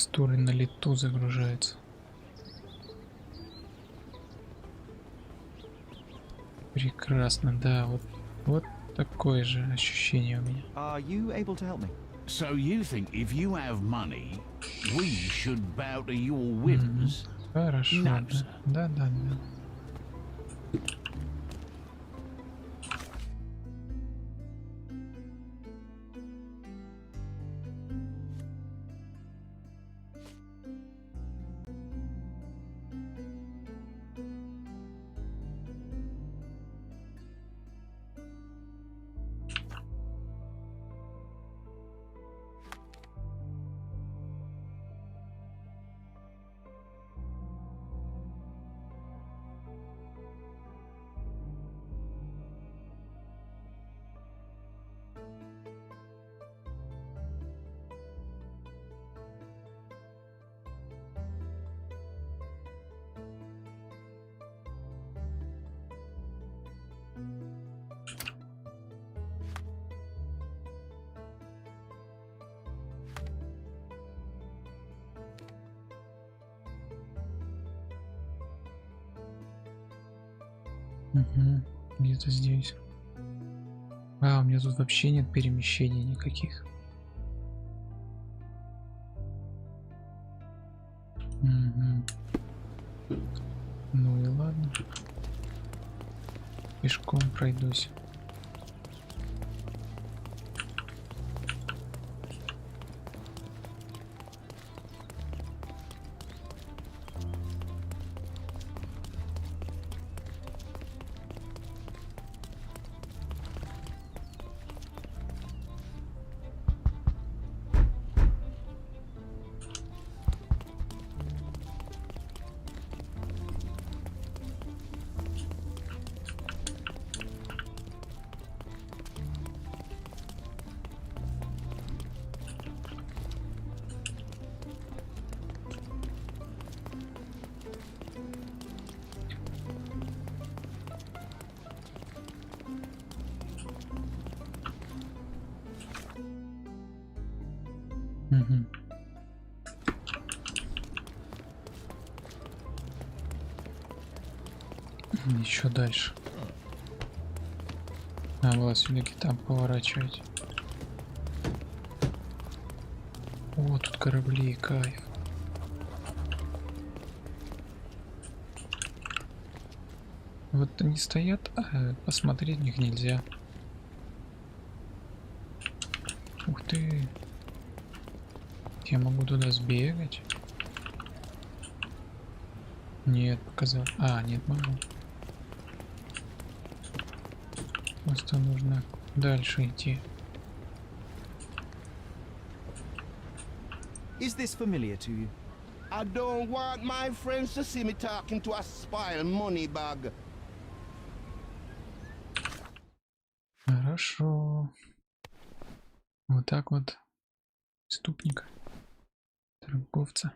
Текстуры на лету загружаются. Прекрасно, да, вот такое же ощущение у меня. Are you able to help me? So you think if you have money, we should bow to your Мгм. whims? Хорошо, No, да. sir. Да. Угу. Где-то здесь. А, у меня тут вообще нет перемещений никаких. Угу. Ну и ладно. Пешком пройдусь. Угу. Еще дальше. А вот все-таки там поворачивать. О, тут корабли, кайф. Вот они стоят, а посмотреть в них нельзя. Ух ты. Я могу туда сбегать? Нет, показал. А, нет, могу. Просто нужно дальше идти. Is this familiar to you? I don't want my friends to see me talking to a spoiled money bag. Хорошо. Вот так вот. Преступника. Торговца.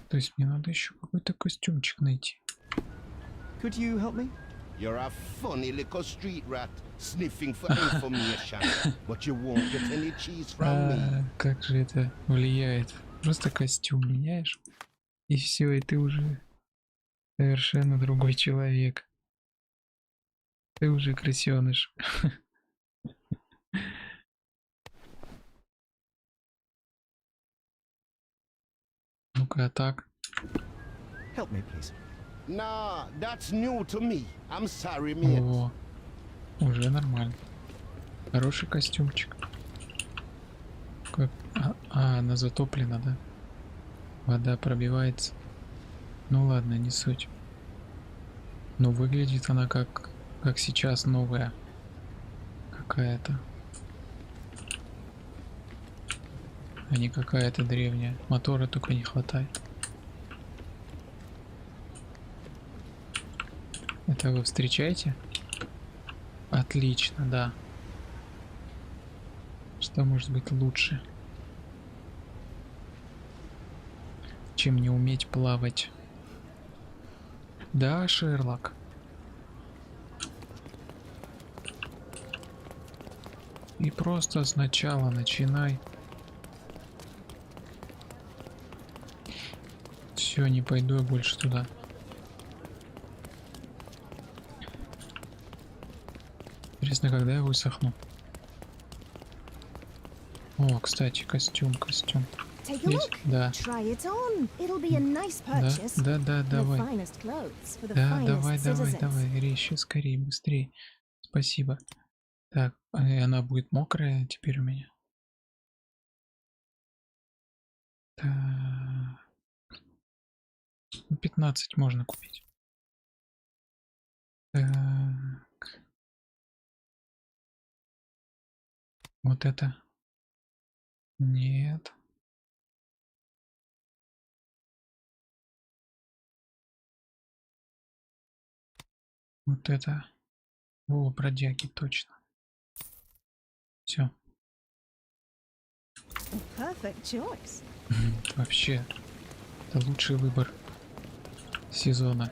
То есть мне надо еще какой-то костюмчик найти. Could you help me? You're a funny little street rat, sniffing for information, but you won't get any cheese from me. Как же это влияет? Просто костюм меняешь, и все, и ты уже совершенно другой человек. Ты уже крысеныш. Ну-ка, а так. Help me, please. Nah, that's new to me. I'm sorry, mate. О, уже нормально. Хороший костюмчик. Как? Она затоплена, да? Вода пробивается. Ну ладно, не суть. Но выглядит она как сейчас новая. Какая-то. А не какая-то древняя. Мотора только не хватает. Это вы встречаете? Отлично, да. Что может быть лучше, чем не уметь плавать? Да, Шерлок. И просто сначала начинай. Все, не пойду я больше туда. Интересно, когда я высохну. О, кстати, костюм. Take a Есть? look. Да. Try it on. It'll be a nice Да, purchase. да, The давай. finest clothes for the Да, finest citizens. давай, резче, скорее, быстрее. Спасибо. Так, и она будет мокрая теперь у меня. Так, 15 можно купить. Так, вот это. Нет. Вот это. О, бродяги, точно. Все. Perfect choice. Вообще, это лучший выбор сезона.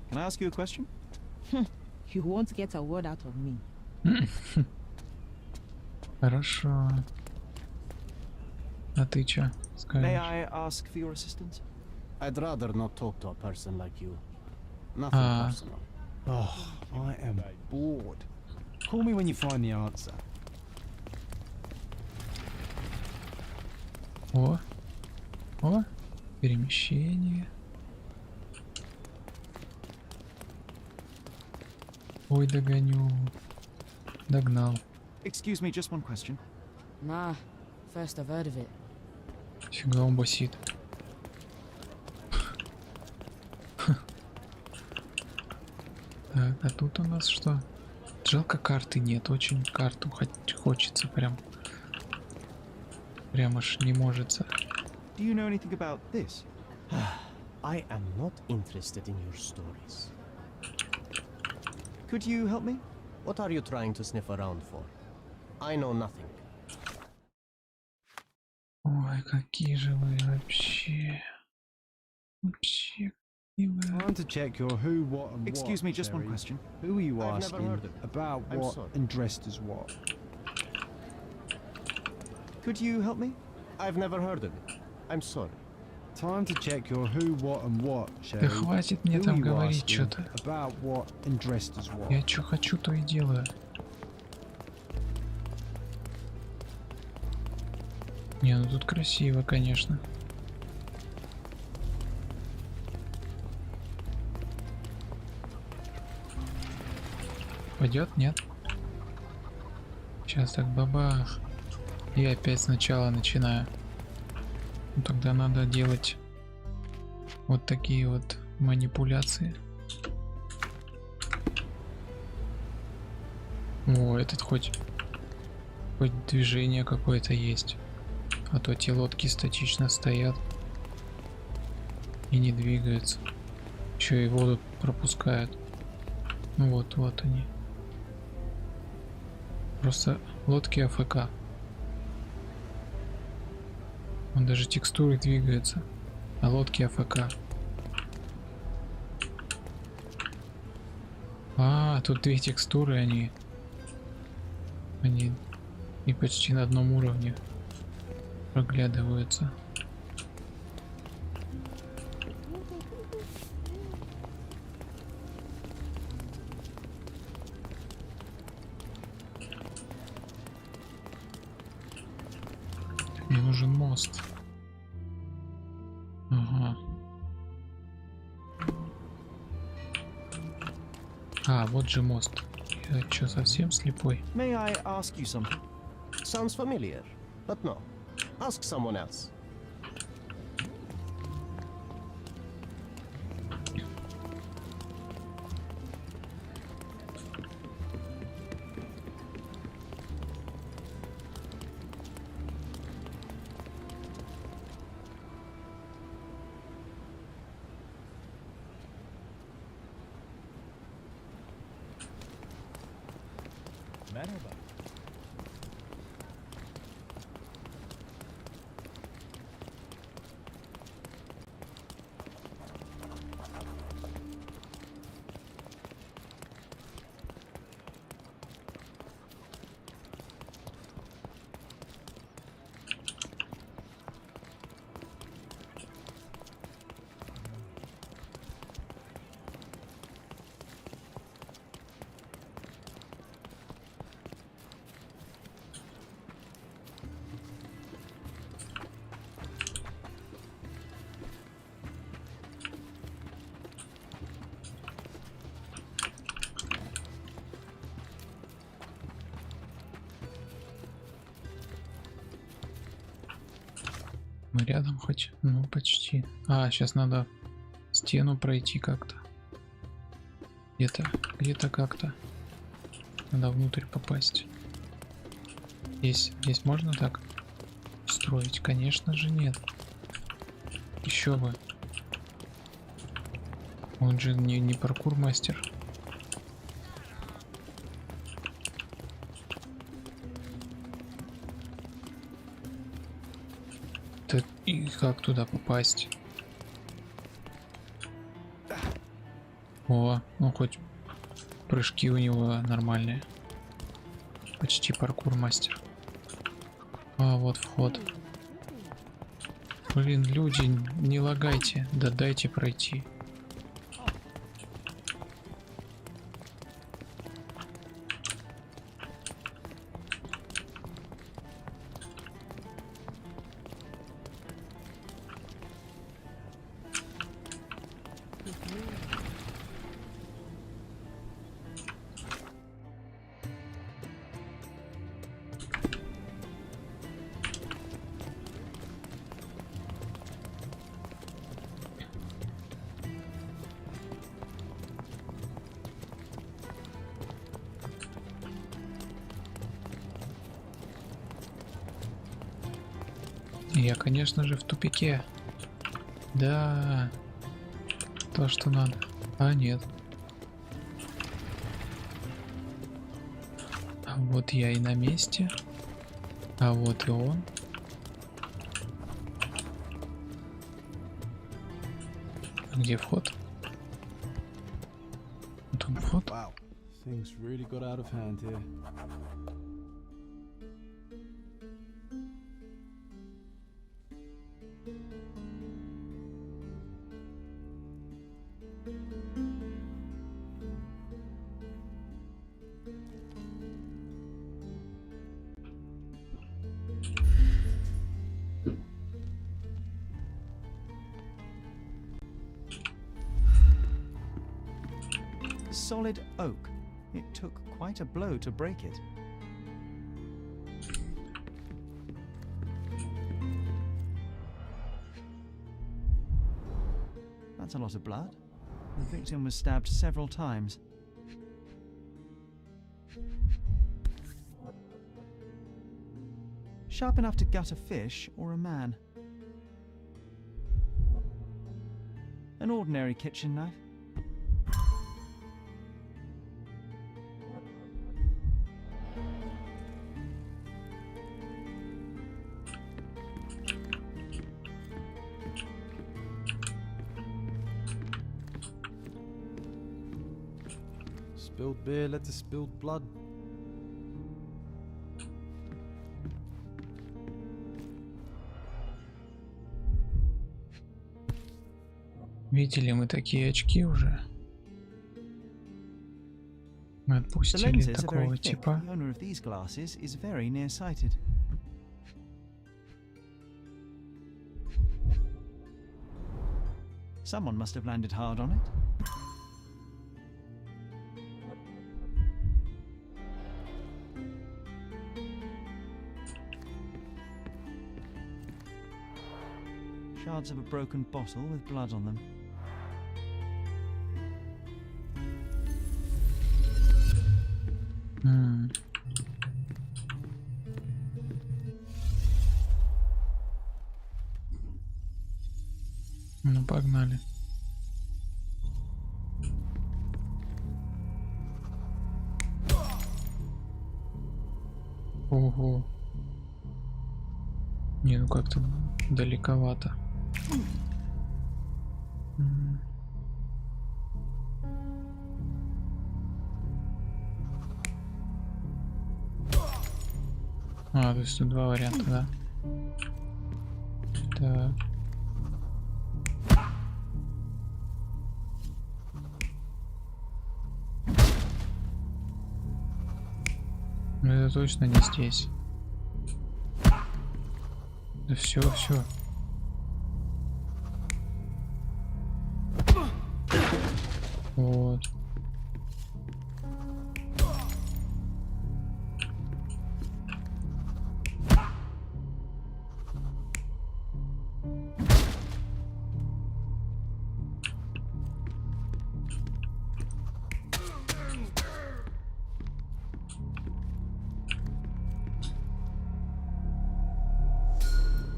Can I ask you a question? You won't get a word out of me. Хорошо. А ты чё May скажешь? I ask for your assistance? I'd rather not talk to a person like you. Nothing Ah. personal. Oh, I am bored. Call me when you find the answer. О, перемещение. Ой, догоню. Догнал. Excuse me, just one question. Nah, first I've heard of it. Фига он басит. Так, а тут у нас что? Жалко, карты нет. Очень карту хочется прям. Прям аж не можется. Do you know anything about this? I am not interested in your stories. Could you help me? What are you trying to sniff around for? I know nothing. Ой, какие же вы вообще. Вообще, какие вы. Time to check your who, what, and Excuse what. me, just one Sherry. question. Who are you I've never asking heard of it. about I'm what sorry. and dressed as what? Could you help me? I've never heard of it. I'm sorry. Time to check your who, what, and what, Да Sherry. хватит мне Who там are you говорить asking что-то. about what and dressed as what? Я что хочу, то и делаю. Не, ну тут красиво, конечно. Пойдет, нет? Сейчас так бабах. И опять сначала начинаю. Ну, тогда надо делать вот такие вот манипуляции. О, этот хоть движение какое-то есть. А то те лодки статично стоят и не двигаются. Еще и воду пропускают. Ну вот они. Просто лодки АФК. Он даже текстуры двигаются. А лодки АФК. А, тут две текстуры, они и почти на одном уровне проглядываются. Мне нужен мост. Ага. А, вот же мост. Я что, совсем слепой? May I ask you something? Sounds familiar, but no. Ask someone else. Мы рядом хоть? Ну, почти. А, сейчас надо стену пройти как-то. Где-то как-то. Надо внутрь попасть. Здесь можно так строить? Конечно же нет. Еще бы. Он же не паркур мастер. И как туда попасть? О, ну хоть прыжки у него нормальные. Почти паркур мастер. А, вот вход. Блин, люди, не лагайте. Да дайте пройти. Я, конечно же, в тупике. Да, то, что надо. А нет. А вот я и на месте. А вот и он. Где вход? Вот он вход. Wow. Things really got out of hand here. Solid oak. It took quite a blow to break it. That's a lot of blood. The victim was stabbed several times. Sharp enough to gut a fish or a man. An ordinary kitchen knife. Spilled beer led to spilled blood. Видели мы такие очки уже. Мы The отпустили lenses are very такого thick. типа. The owner of these glasses is very nearsighted. Someone must have landed hard on it. Shards of a broken bottle with blood on them. Ну, погнали. Ого. Не, ну как-то далековато. А, то есть тут два варианта, да? Так. Ну это точно не здесь. Да все, все. Вот.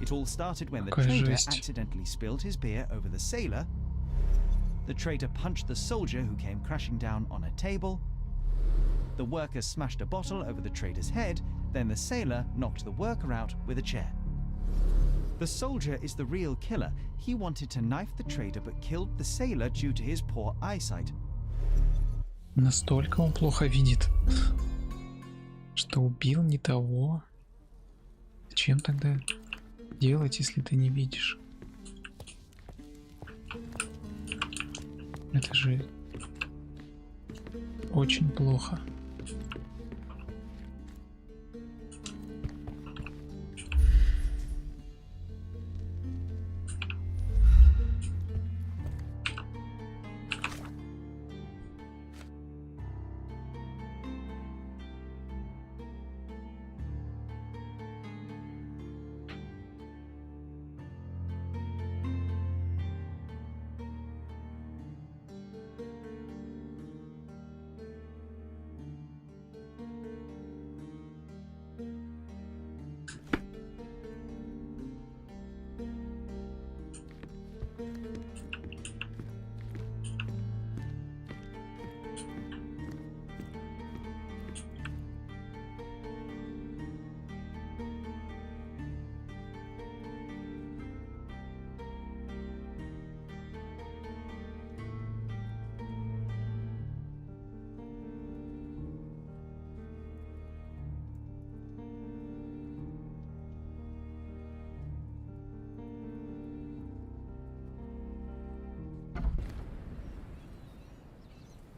It all started when the Какая trader жесть. accidentally spilled his beer over the sailor. The trader punched the soldier who came crashing down on a table. The worker smashed a bottle over the trader's head. Then the sailor knocked the worker out with a chair. The soldier is the real killer. He wanted to knife the trader but killed the sailor due to his poor eyesight. Настолько он плохо видит, что убил не того. Зачем тогда делать, если ты не видишь? Это же очень плохо.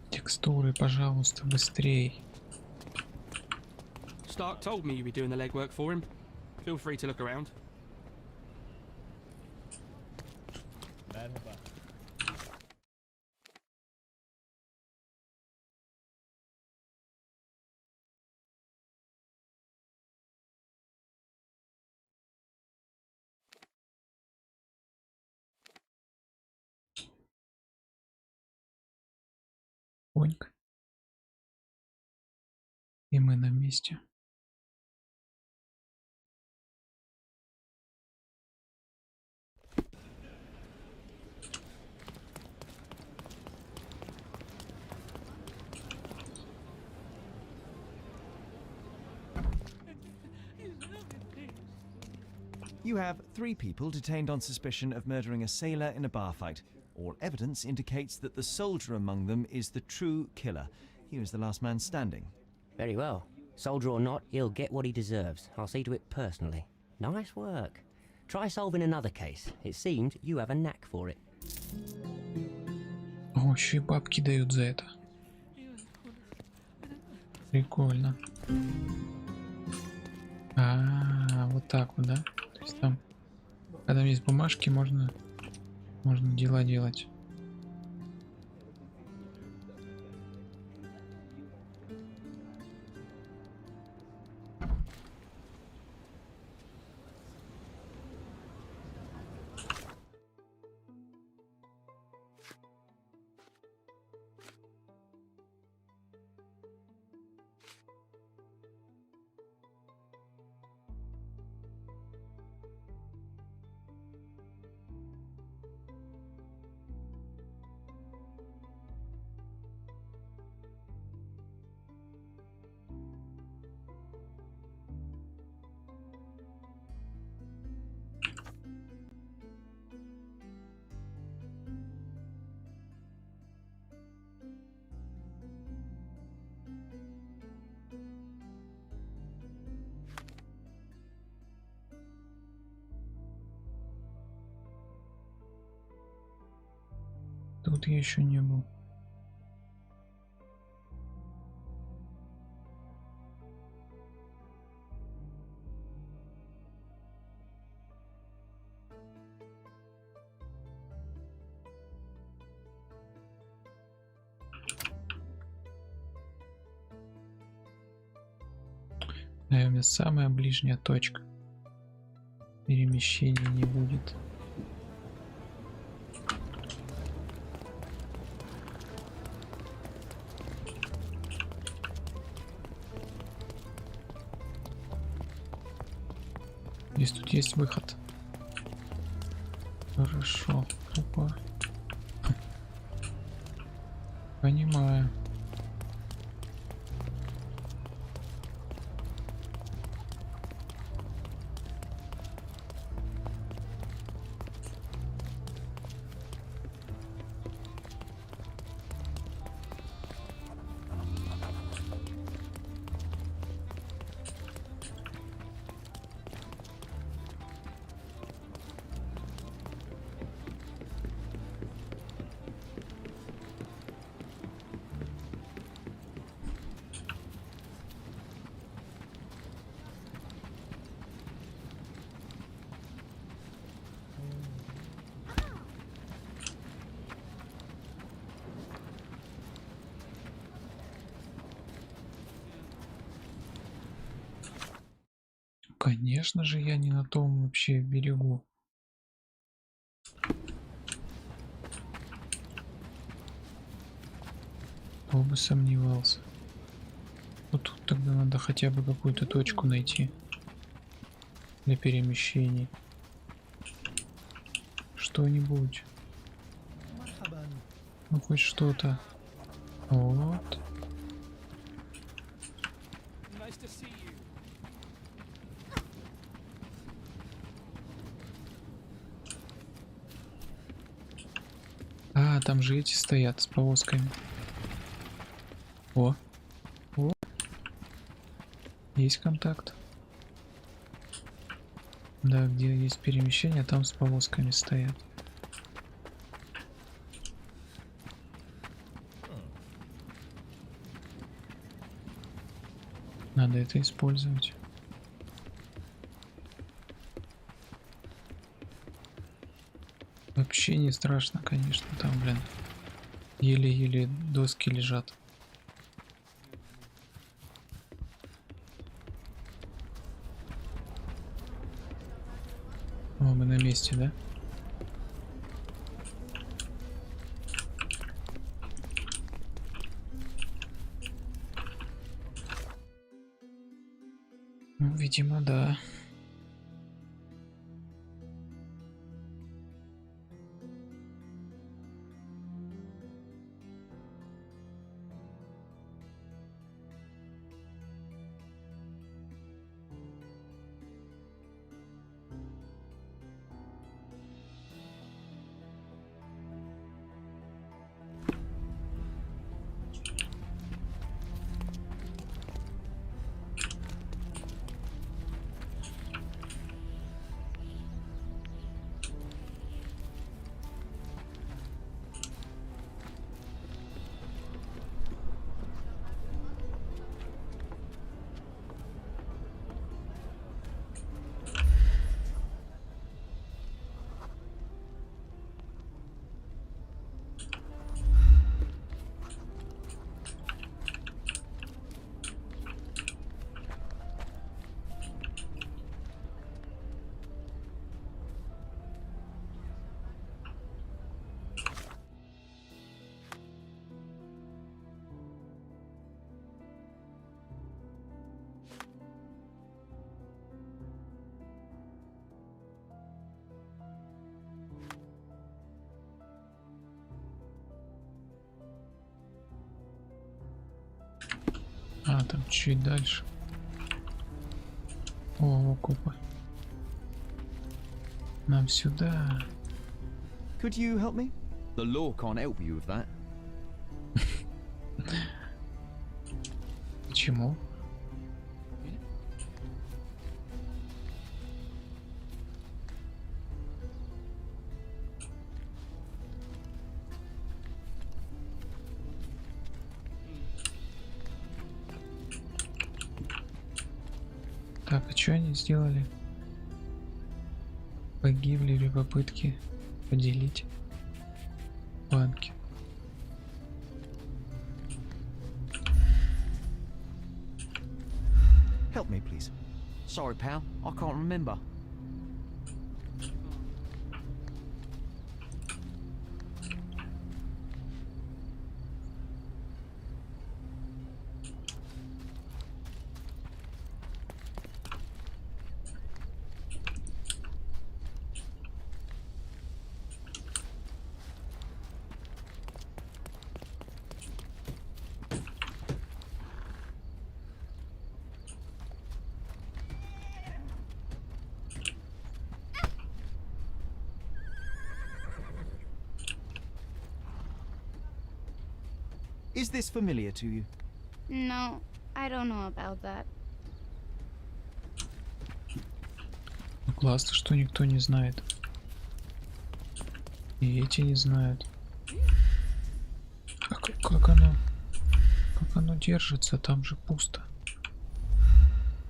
Текстуры, пожалуйста, быстрей. Stark told me you'd be doing the legwork for him. Feel free to look around. Поньк. И мы на месте. You have 3 people detained on suspicion of murdering a sailor in a bar fight. All evidence indicates that the soldier among them is the true killer. He was the last man standing. Very well. Soldier or not, he'll get what he deserves. I'll see to it personally. Nice work. Try solving another case. It seems you have a knack for it. О, еще и бабки дают за это. Прикольно. Вот так вот, да? То есть там, когда есть бумажки, можно дела делать. Тут я еще не был. Наверное, самая ближняя точка. Перемещения не будет. Здесь тут есть выход. Хорошо. Опа. Понимаю. Конечно же, я не на том вообще берегу. Кто бы сомневался. Вот тут тогда надо хотя бы какую-то точку найти для перемещений. Что-нибудь. Ну хоть что-то. Вот. А, там же эти стоят с повозками. О. О. Есть контакт. Да, где есть перемещение, там с повозками стоят. Надо это использовать. Вообще не страшно, конечно, там, блин, еле-еле доски лежат. О, мы на месте, да? Ну, видимо, да. А, там чуть дальше. О, окопы. Нам сюда. Could you help me? The law can't help you with that. Почему? Так, а что они сделали? Погибли при попытке поделить банки. Help me, please. Sorry, pal. I can't remember. Is this familiar to you? No, I don't know about that. Ну, классно, что никто не знает. И эти не знают. А как оно держится? Там же пусто.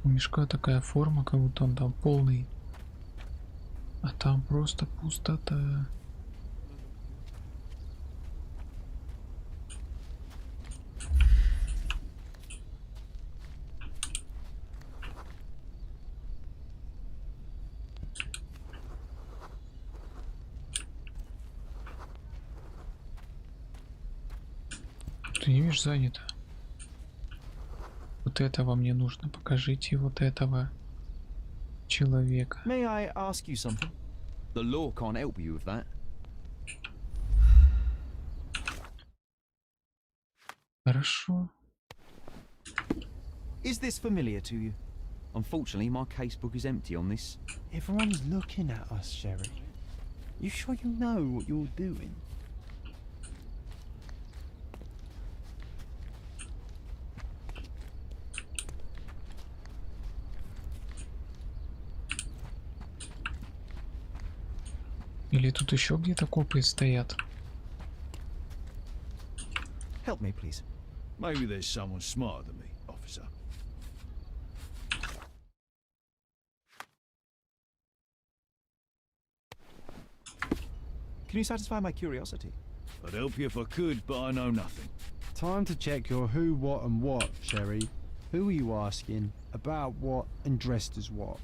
У мешка такая форма, как будто он там полный. А там просто пустота. Ты не видишь, занято. Вот этого мне нужно. Покажите вот этого человека. May I ask you something? The law can't help you with that. Хорошо. Is this familiar to you? Unfortunately, my casebook is empty on this. Everyone's looking at us, Sherry. You sure you know what you're doing? Или тут еще где-то копы стоят? Help me, please. Maybe there's someone smarter than me, officer. Can you satisfy my curiosity? I'd help you if I could, but I know nothing. Time to check your who, what, and what, Sherry. Who are you asking? About what? And dressed as what?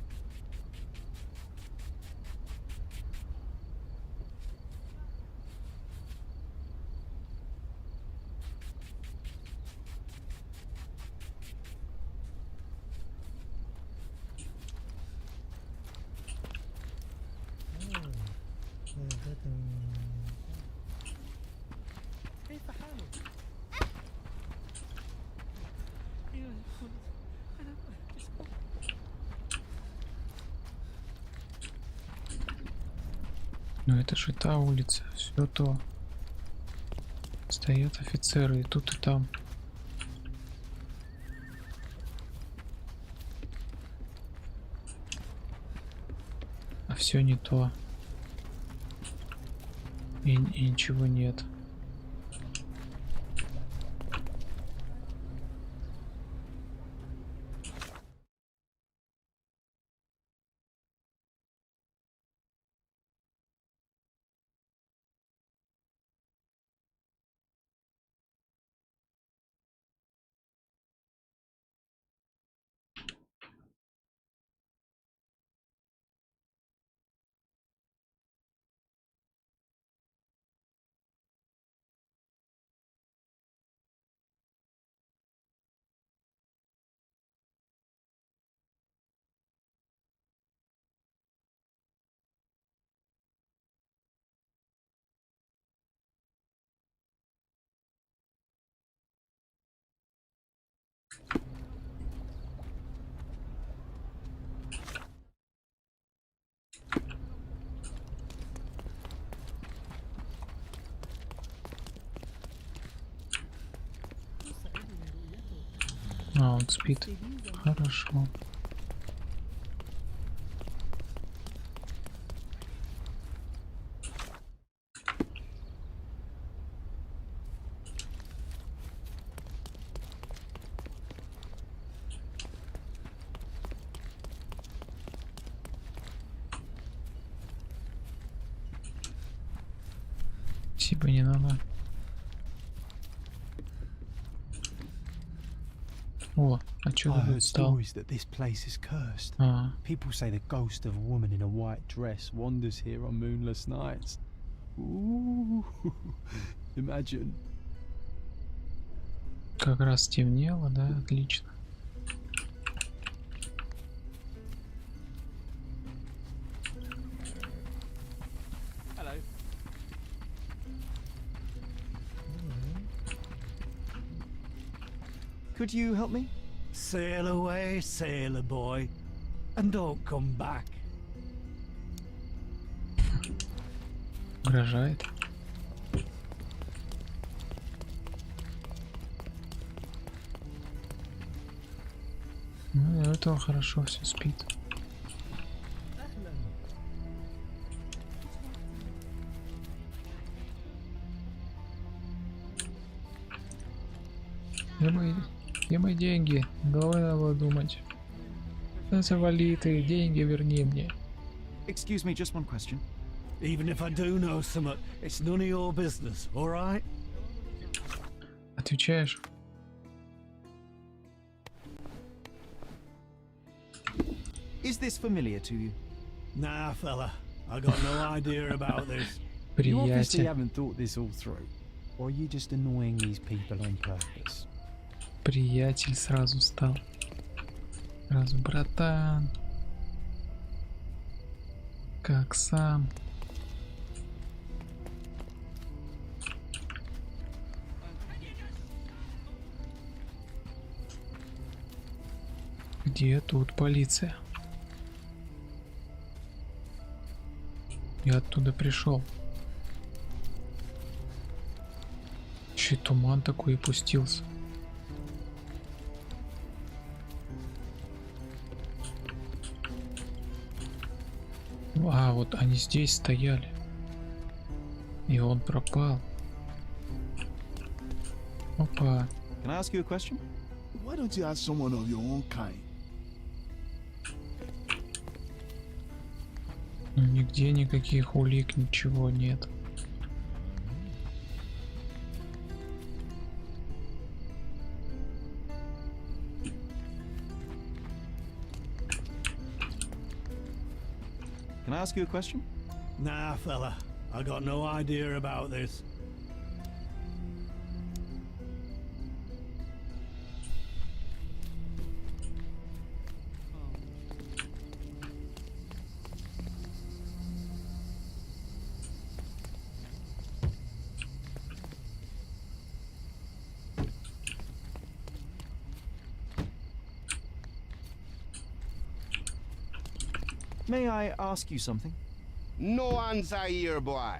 Ну это же та улица, все то. Стоят офицеры и тут, и там. А все не то. И ничего нет. А, он спит. Хорошо. Спасибо, не надо. О, а чё I ты heard тут стал? stories that this place is cursed. А, People say the ghost of a woman in a white dress wanders here on moonless nights. Ooh, imagine. как раз стемнело, да? Отлично. Hello. Could you help me? Sail away, sailor boy, and don't come back. Угрожает. Ну, у этого хорошо все спит. Где мои деньги? Головой надо было думать. Да завали ты, деньги верни мне. Excuse me, just one question. Even if I do know something, it's none of your business, alright? Отвечаешь? Is this familiar to you? Nah, fella. I got no idea about this. You obviously Приятель. haven't thought this all through. Or are you just annoying these people on purpose? Приятель сразу стал. Сразу братан. Как сам. Где тут полиция? Я оттуда пришел. Еще и туман такой и пустился. А, вот они здесь стояли. И он пропал. Опа. Can I ask you a question? Why don't you ask someone of your own kind? Ну, нигде никаких улик, ничего нет. Can I ask you a question? Nah, fella. I got no idea about this. May I ask you something? No answer here, boy.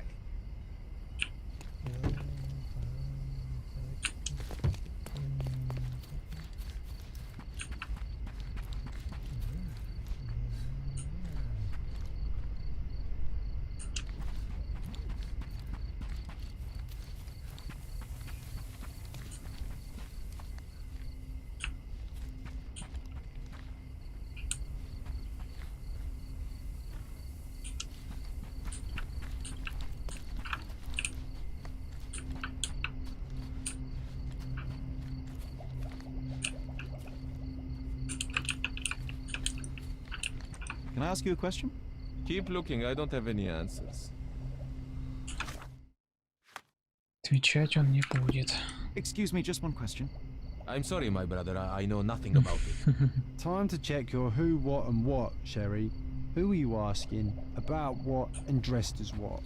Can I ask you a question? Keep looking, I don't have any answers. Отвечать он не будет. Excuse me, just one question. I'm sorry, my brother, I know nothing about it. Time to check your who, what, and what, Sherry. Who are you asking? About what? And dressed as what?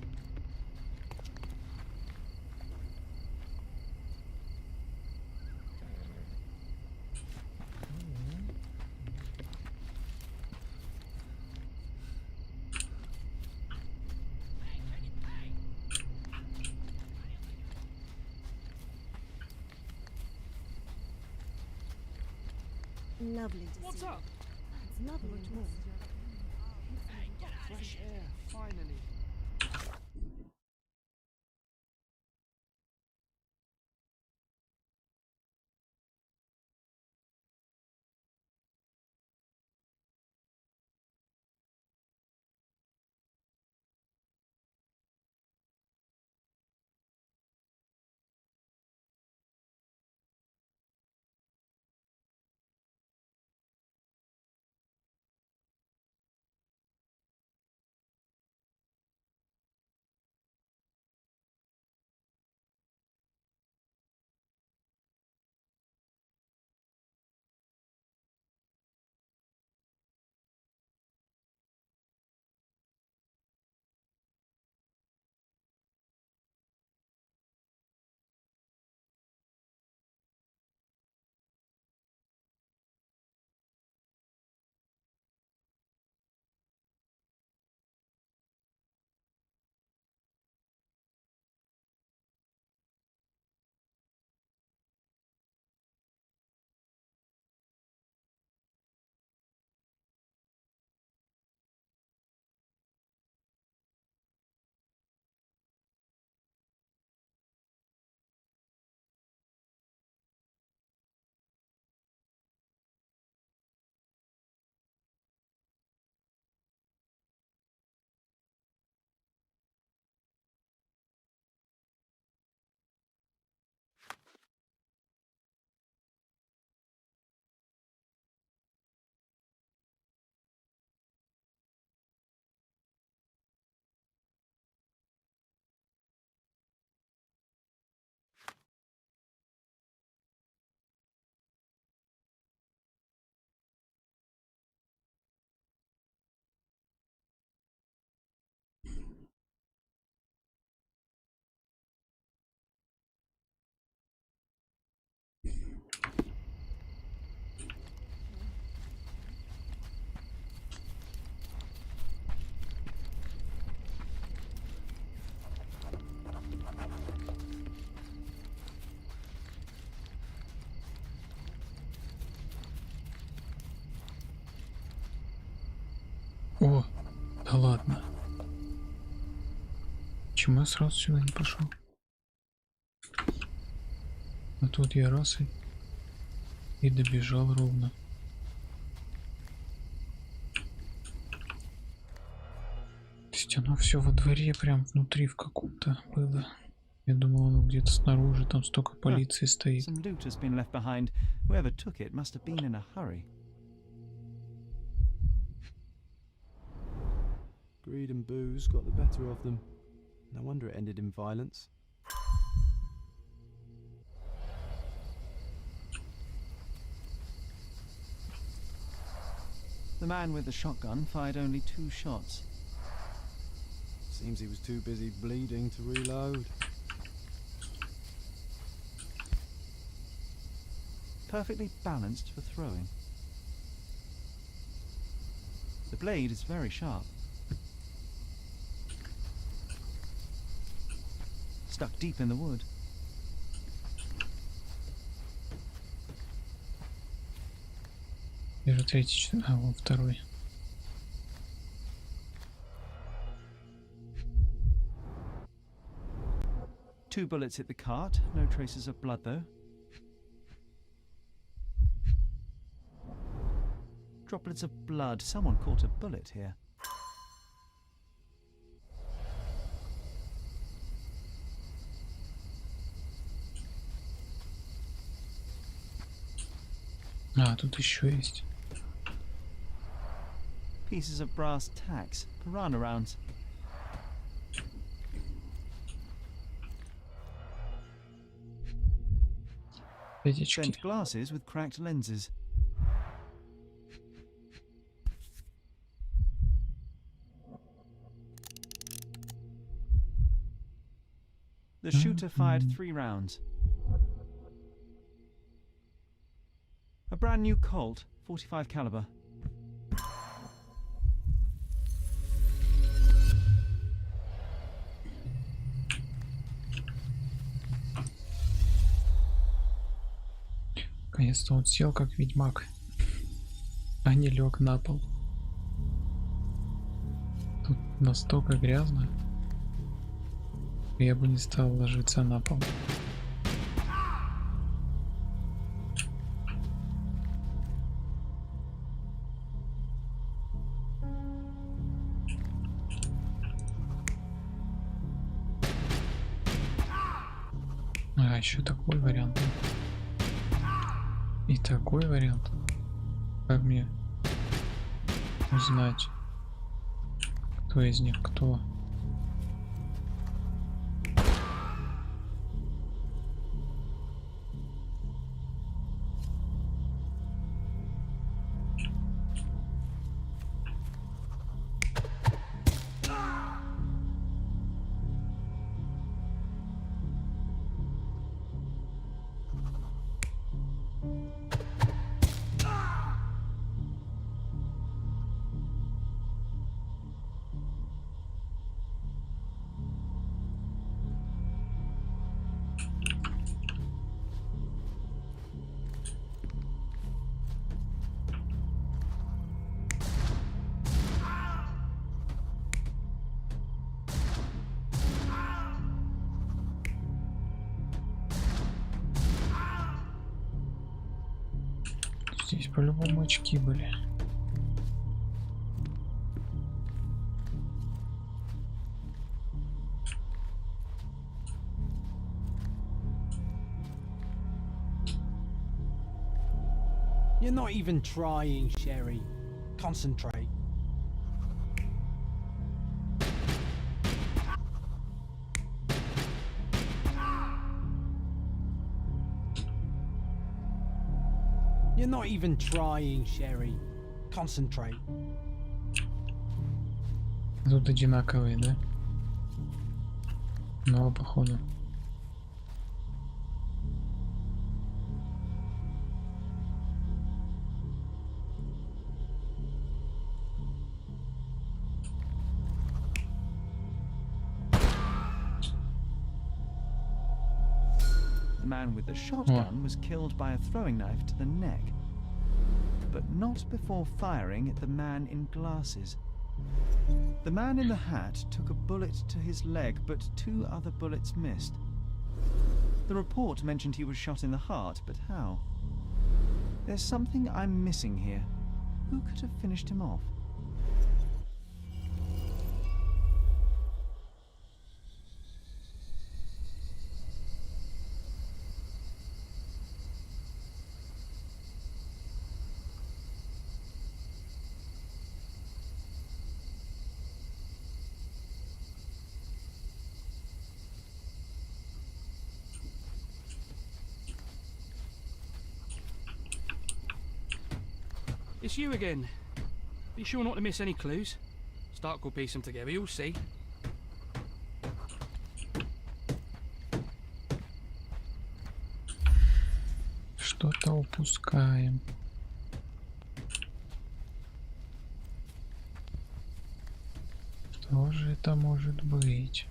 Lovely to What's see up? you. It's lovely and warm. Fresh air, finally. Да ладно. Почему я сразу сюда не пошел? А тут я раз и добежал ровно. То есть оно все во дворе, прям внутри в каком-то было. Я думал, оно где-то снаружи, там столько полиции стоит. Some loot has been left behind. Whoever took it must have been in a hurry. Greed and booze got the better of them. No wonder it ended in violence. The man with the shotgun fired only 2 shots. Seems he was too busy bleeding to reload. Perfectly balanced for throwing. The blade is very sharp. Stuck deep in the wood. Вижу третий, а вон второй. Two bullets hit the cart. No traces of blood though. Droplets of blood. Someone caught a bullet here. А, тут еще есть. Pieces of brass tacks. Piranha rounds. Пятички. Bent glasses with cracked lenses. The shooter fired 3 rounds. A brand new Colt, 45 caliber. Наконец-то он сел как ведьмак, а не лег на пол. Тут настолько грязно, я бы не стал ложиться на пол. А еще такой вариант. И такой вариант. Как мне узнать, кто из них кто? Здесь по-любому очки были. You're not even trying, Sherry. Concentrate. You're not even trying, Sherry. Concentrate. Тут одинаковые, да? Но походу. The man with the shotgun was killed by a throwing knife to the neck, but not before firing at the man in glasses. The man in the hat took a bullet to his leg, but 2 other bullets missed. The report mentioned he was shot in the heart, but how? There's something I'm missing here. Who could have finished him off? It's you again. Be sure not to miss any clues. Stark will piece them together, you'll see. Что-то упускаем. Что же это может быть?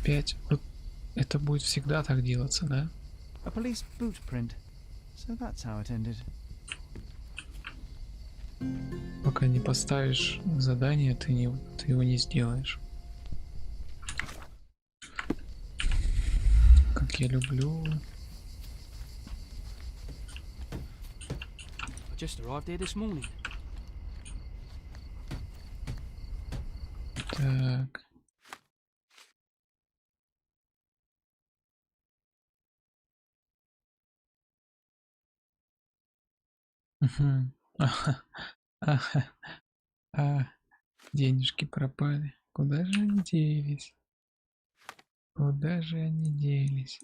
Опять. Вот это будет всегда так делаться, да? A police boot print. So that's how it ended. Пока не поставишь задание, ты его не сделаешь. Как я люблю. I just arrived here this morning. Так. Мгм. Денежки пропали. Куда же они делись? Куда же они делись?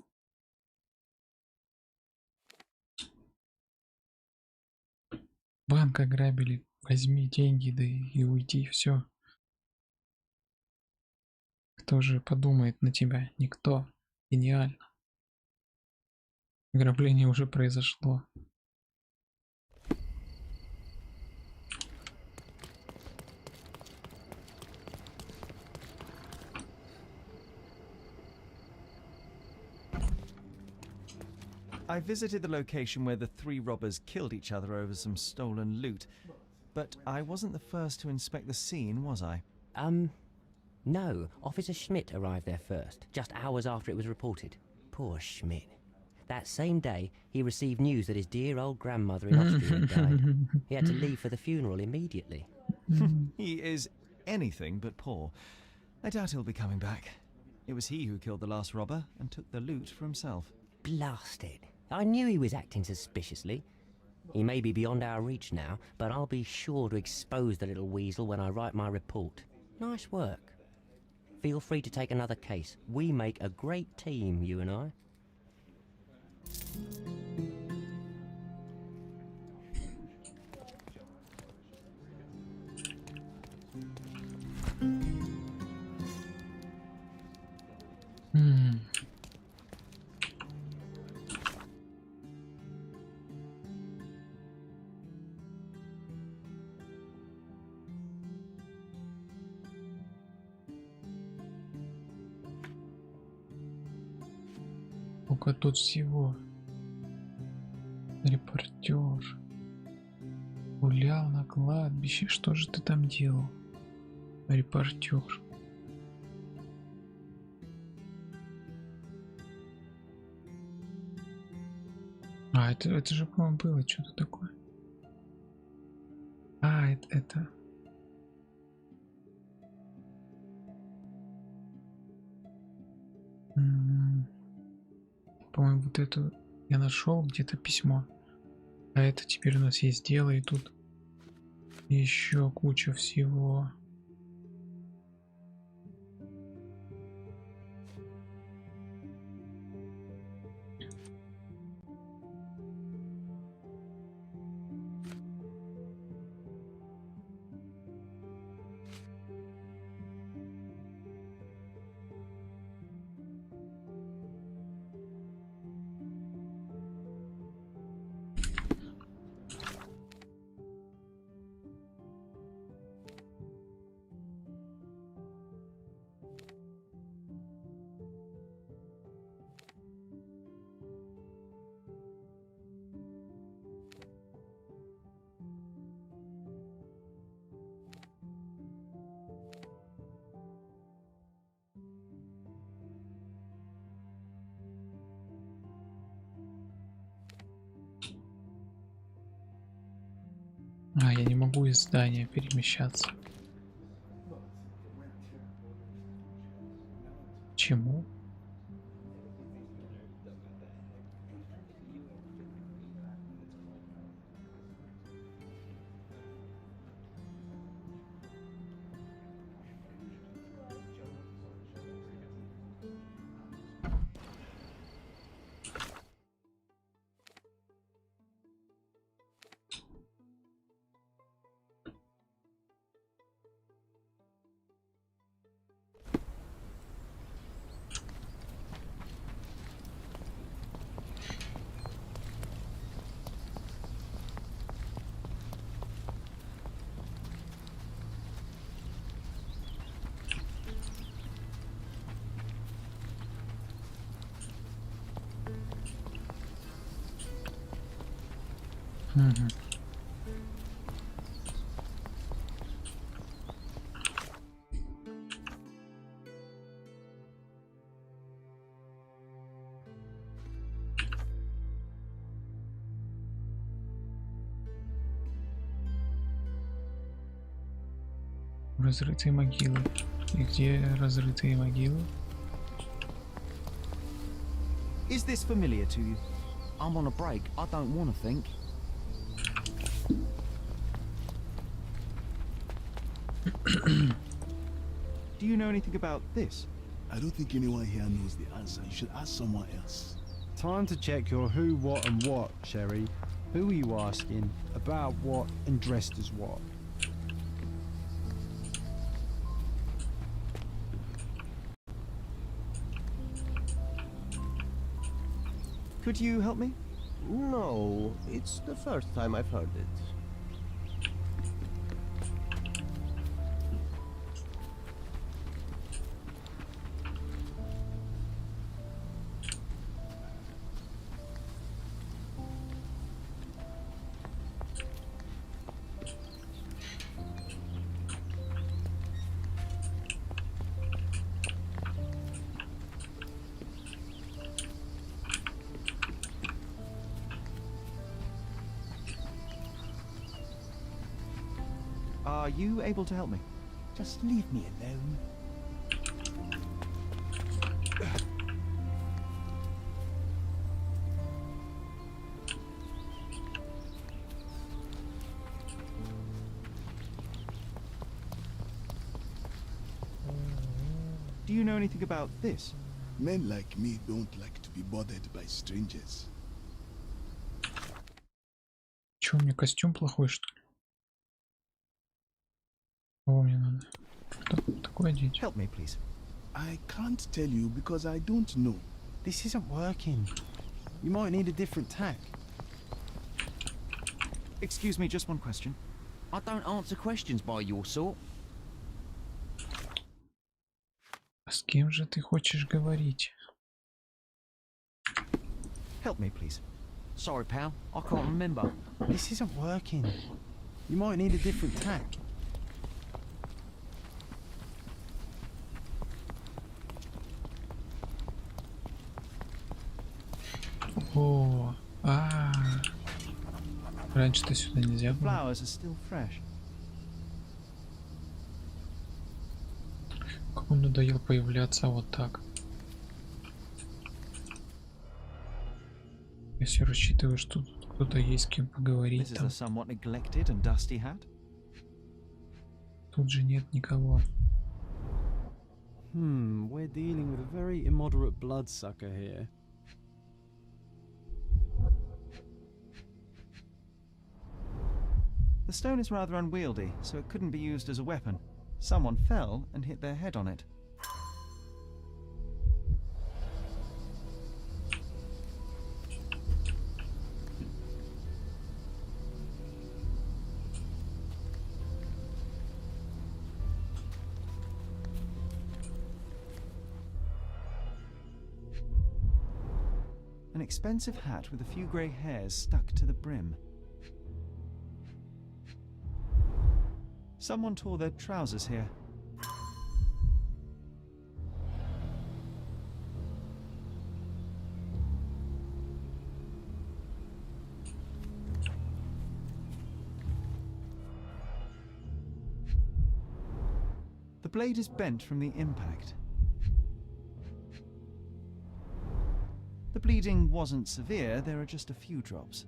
Банк ограбили. Возьми деньги, да и уйди, все. Кто же подумает на тебя? Никто. Гениально. Ограбление уже произошло. I visited the location where the 3 robbers killed each other over some stolen loot, but I wasn't the first to inspect the scene, was I? No. Officer Schmidt arrived there first, just hours after it was reported. Poor Schmidt. That same day, he received news that his dear old grandmother in Austria had died. He had to leave for the funeral immediately. He is anything but poor. I doubt he'll be coming back. It was he who killed the last robber and took the loot for himself. Blast it. I knew he was acting suspiciously. He may be beyond our reach now, but I'll be sure to expose the little weasel when I write my report. Nice work. Feel free to take another case. We make a great team, you and I. Сколько тут всего. Репортер. Гулял на кладбище. Что же ты там делал? Репортер. А, это же, по-моему, было что-то такое. А, это... По-моему, вот эту я нашел где-то письмо. А это теперь у нас есть дело, и тут еще куча всего. А, я не могу из здания перемещаться. Чему? Угу. Разрытые могилы. И где разрытые могилы? Is this familiar to you? I'm on a break. I don't want to think. Do you know anything about this? I don't think anyone here knows the answer. You should ask someone else. Time to check your who, what, and what, Sherry. Who are you asking? About what and dressed as what? Could you help me? No, it's the first time I've heard it. Are you able to help me? Just leave me alone. you know anything about this? Men like me don't like to be bothered by strangers. Чё, у меня костюм плохой, что ли? О, мне надо. Что такое одеть? Help me, please. I can't tell you because I don't know. This isn't working. You might need a different tack. Excuse me, just one question. I don't answer questions by your sort. А с кем же ты хочешь говорить? Help me, please. Sorry, pal. I can't remember. This isn't working. You might need a different tack. О, раньше-то сюда нельзя было. Flowers are still fresh. Как он надоел появляться вот так. Если рассчитываю, что тут кто-то есть с кем поговорить, This is там a somewhat neglected and dusty hat. тут же нет никого. We're dealing with a very immoderate bloodsucker here. The stone is rather unwieldy, so it couldn't be used as a weapon. Someone fell and hit their head on it. An expensive hat with a few grey hairs stuck to the brim. Someone tore their trousers here. The blade is bent from the impact. The bleeding wasn't severe, there are just a few drops.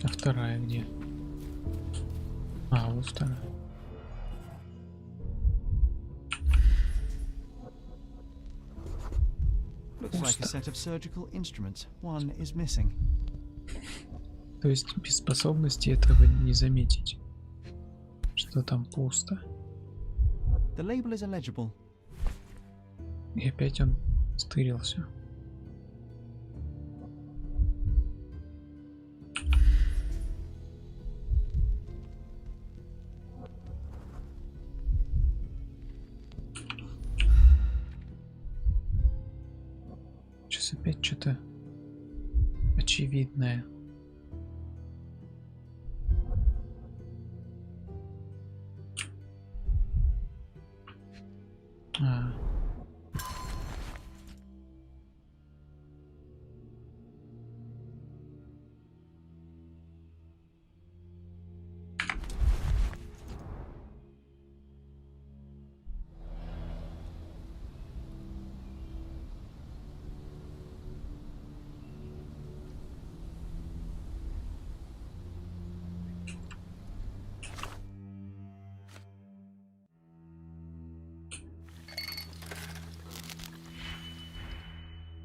А вторая где? А, вот вторая. Looks like a set of surgical instruments. One is missing. То есть без способности этого не заметить, что там пусто. The label is illegible. И опять он стырился. Сейчас опять что-то очевидное.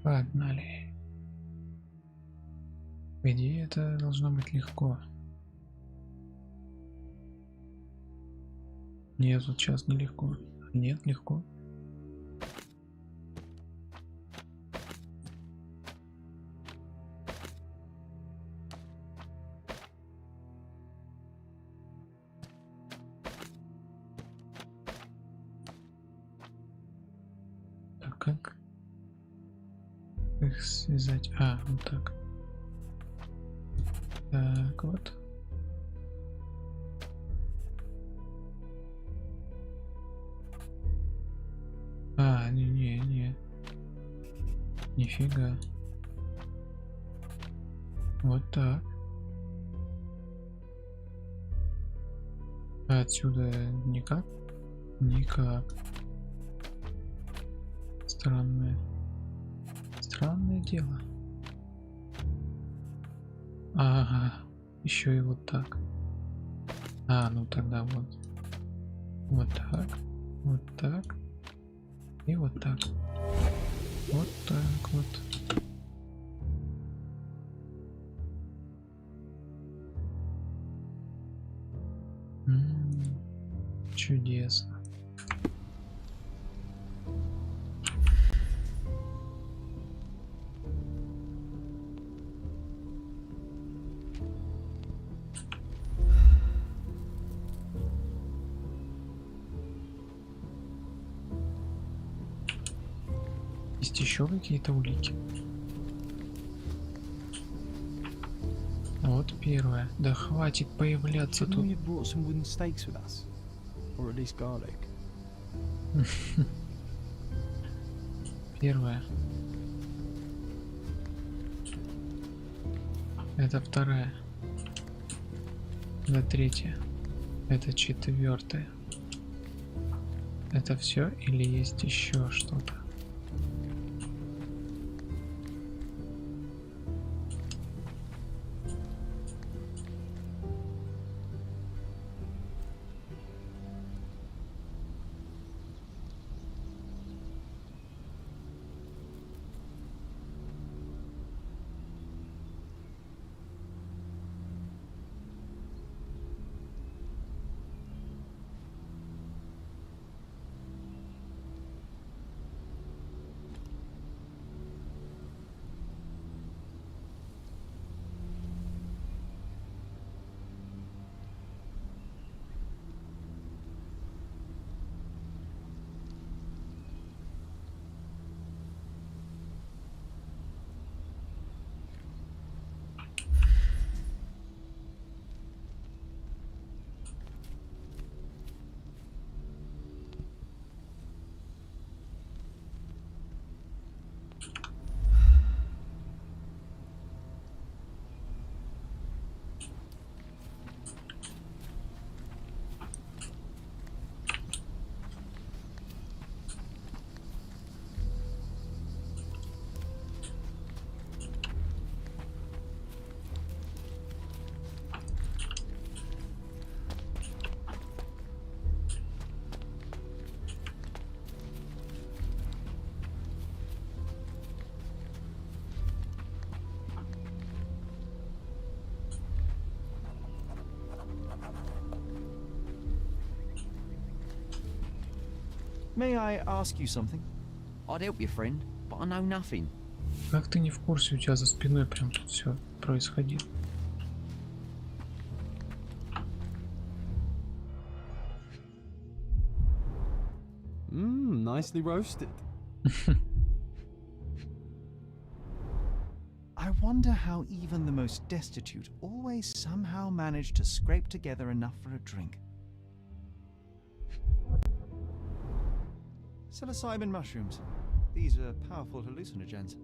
Погнали. По идее, это должно быть легко. Нет, вот сейчас нелегко. Нет, легко. Так, как их связать? А, вот так. Так, вот. А, не. Нифига. Вот так. А отсюда никак? Никак. Странное дело. Ага, еще и вот так. А, ну тогда вот. Вот так. Вот так. И вот так. Вот так вот. Чудесно. Есть еще какие-то улики? Вот первое. Да хватит появляться Shouldn't тут. we have brought some wooden stakes with us? Or at least garlic? Первое. Это вторая. Это третья. Это четвертая. Это все или есть еще что-то? May I ask you something? I'd help your friend, but I know nothing. Как ты не в курсе? У тебя за спиной прям тут все происходит. Nicely roasted. I wonder how even the most destitute always somehow manage to scrape together enough for a drink. Psilocybin mushrooms. These are powerful hallucinogens.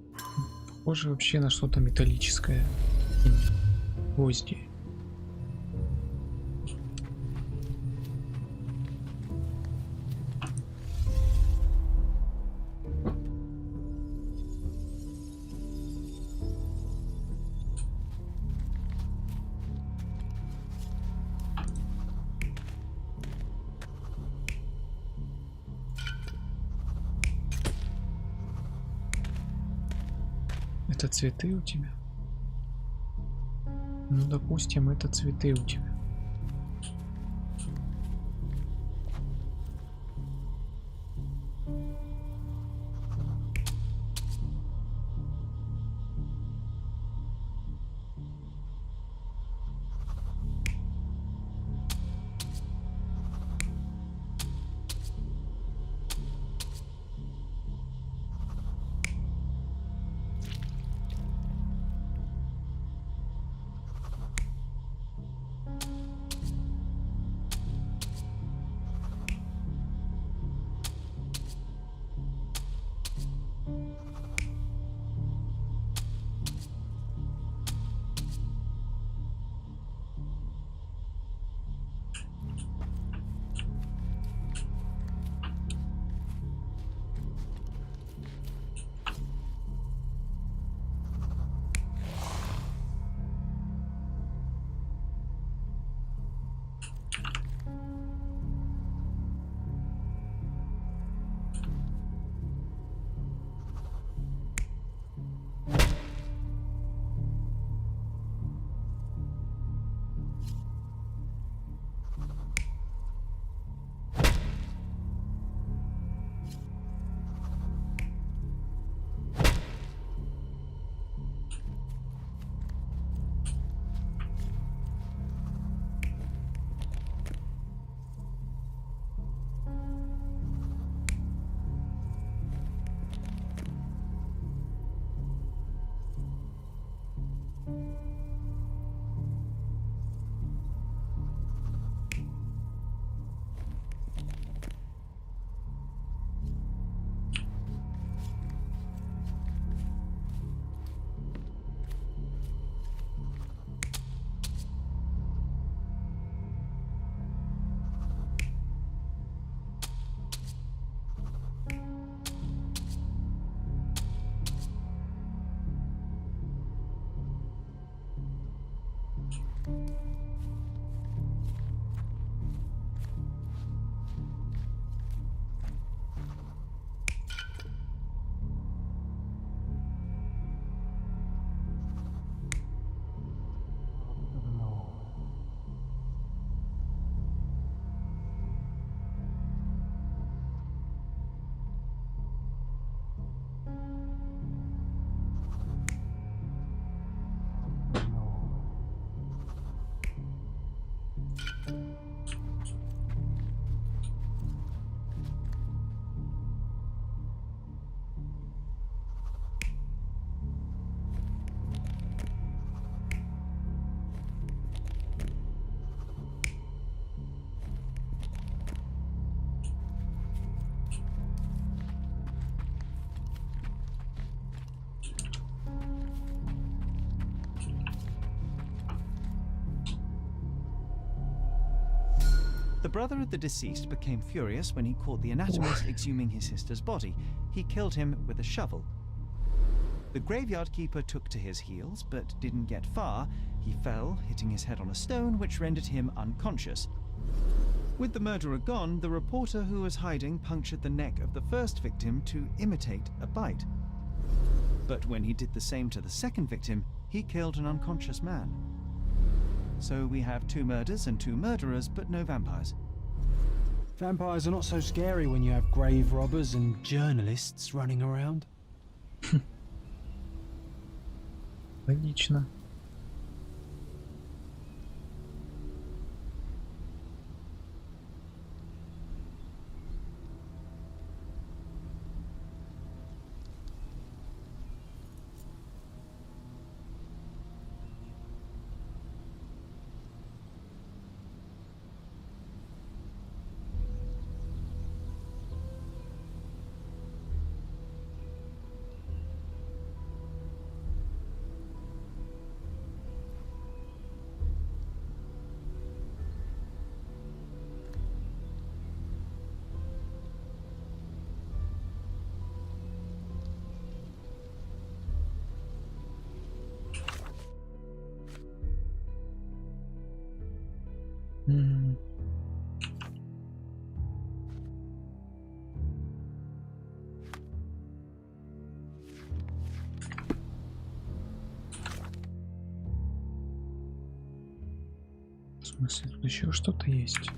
Похоже вообще на что-то металлическое. Гвозди. Это цветы у тебя? Ну, допустим, это цветы у тебя. The brother of the deceased became furious when he caught the anatomist exhuming his sister's body. He killed him with a shovel. The graveyard keeper took to his heels, but didn't get far. He fell, hitting his head on a stone, which rendered him unconscious. With the murderer gone, the reporter who was hiding punctured the neck of the first victim to imitate a bite. But when he did the same to the second victim, he killed an unconscious man. So we have 2 murders and 2 murderers, but no vampires. Vampires are not so scary when you have grave robbers and journalists running around. Логично. В смысле, тут еще что-то есть?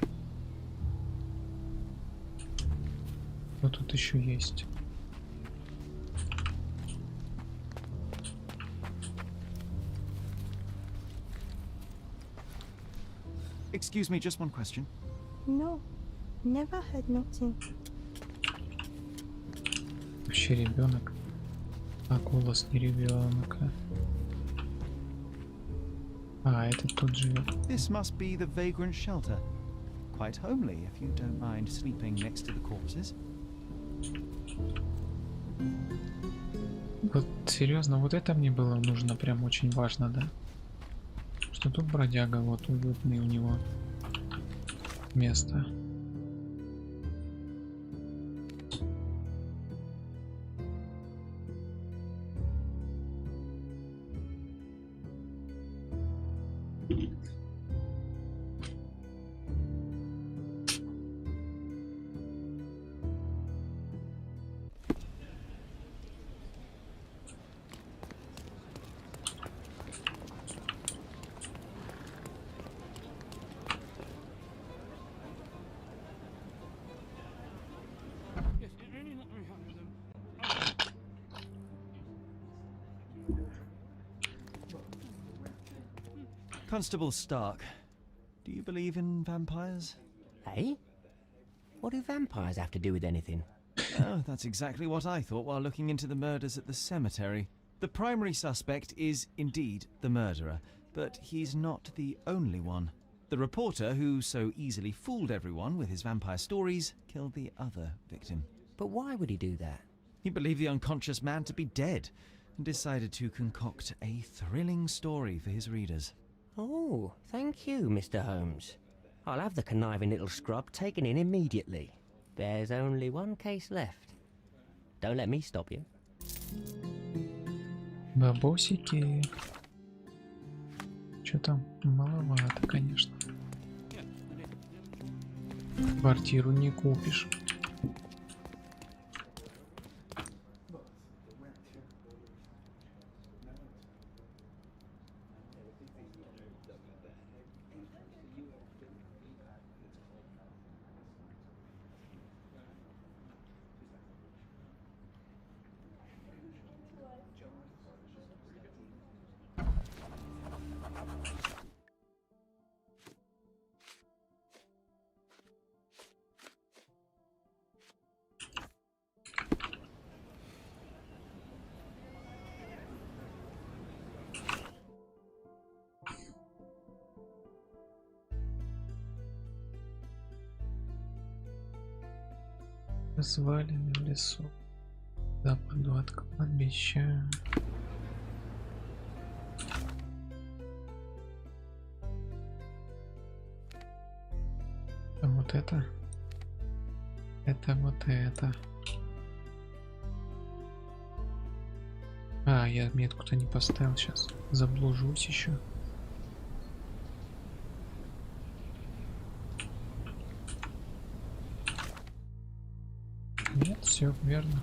Что тут еще есть? Excuse me, just one question. No, never heard nothing. Вообще ребенок. А голос не ребенка. А, этот тут живет. This must be the vagrant shelter. Quite homely, if you don't mind sleeping next to the corpses. Вот серьезно, вот это мне было нужно, прям очень важно, да? Что тут бродяга, вот уютный у него место. Constable Stark, do you believe in vampires? Hey? What do vampires have to do with anything? Oh, that's exactly what I thought while looking into the murders at the cemetery. The primary suspect is indeed the murderer, but he's not the only one. The reporter, who so easily fooled everyone with his vampire stories, killed the other victim. But why would he do that? He believed the unconscious man to be dead and decided to concoct a thrilling story for his readers. Oh, thank you, Mr. Holmes. I'll have the conniving little scrub taken in immediately. There's only one case left. Don't let me stop you. Бабосики. Что там? Маловато, конечно. Квартиру не купишь. Развалины в лесу. Западу от кладбища. А вот это. Это вот это. А, я метку-то не поставил сейчас. Заблужусь еще. Нет, все верно.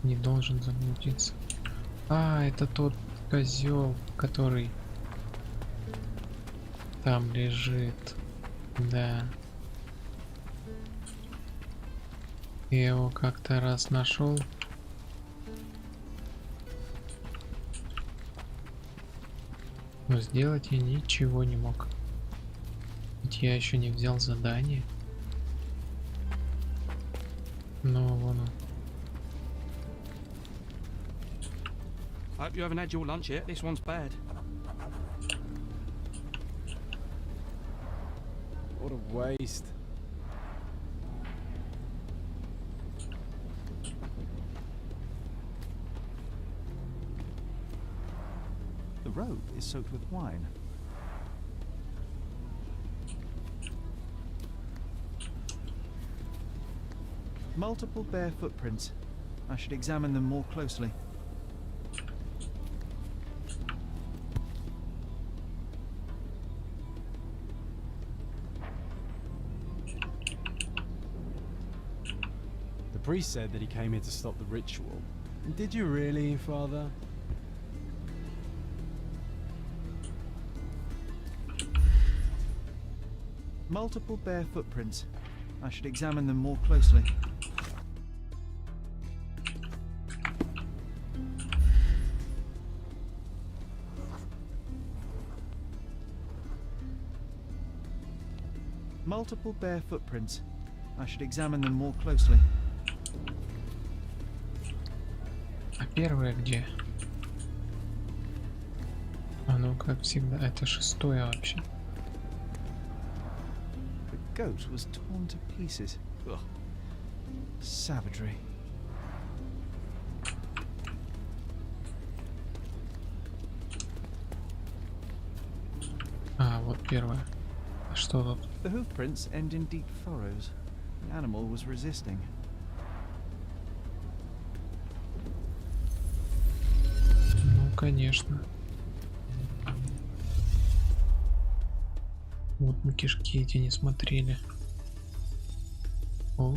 Не должен заблудиться. А, это тот козел, который там лежит. Да. Я его как-то раз нашел. Но сделать я ничего не мог. Ведь я еще не взял задание. Но вон он. Hope you haven't had your lunch yet. This one's bad. What a waste. The road is soaked with wine. Multiple bare footprints. I should examine them more closely. The priest said that he came here to stop the ritual. Did you really, Father? Multiple bare footprints. I should examine them more closely. Multiple bare footprints. I should examine them more closely. А первое где? А ну, как всегда, это шестое вообще. The goat was torn to pieces. Ugh. Savagery. А, вот первое. А что тут? The hoof prints end in deep furrows. The animal was resisting. Ну, конечно. Вот мы кишки эти не смотрели. О.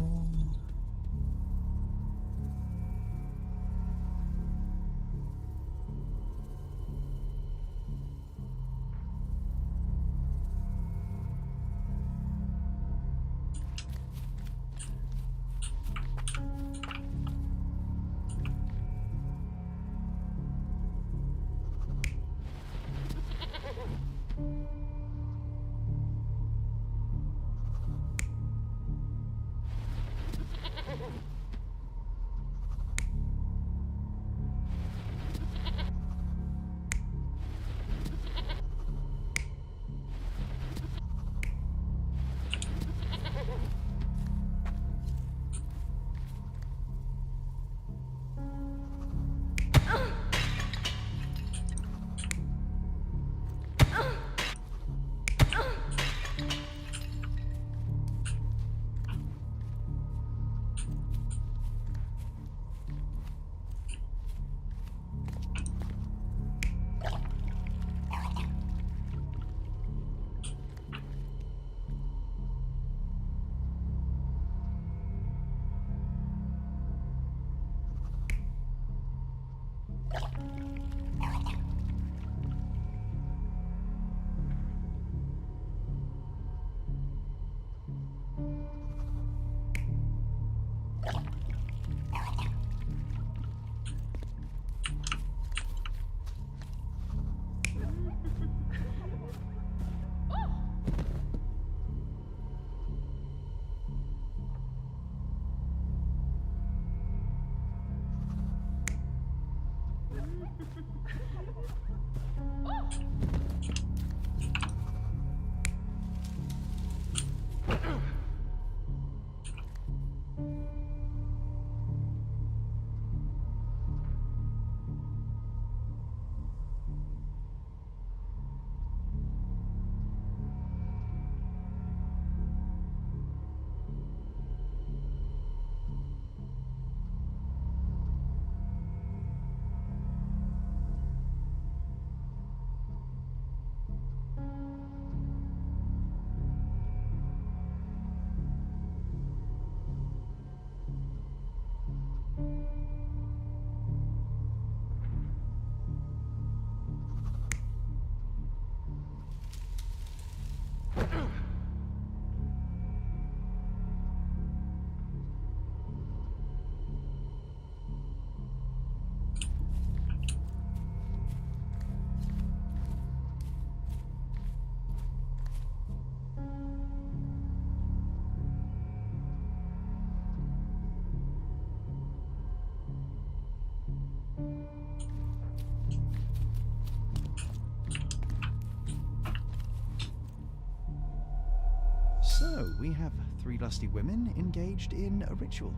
So, we have 3 lusty women engaged in a ritual.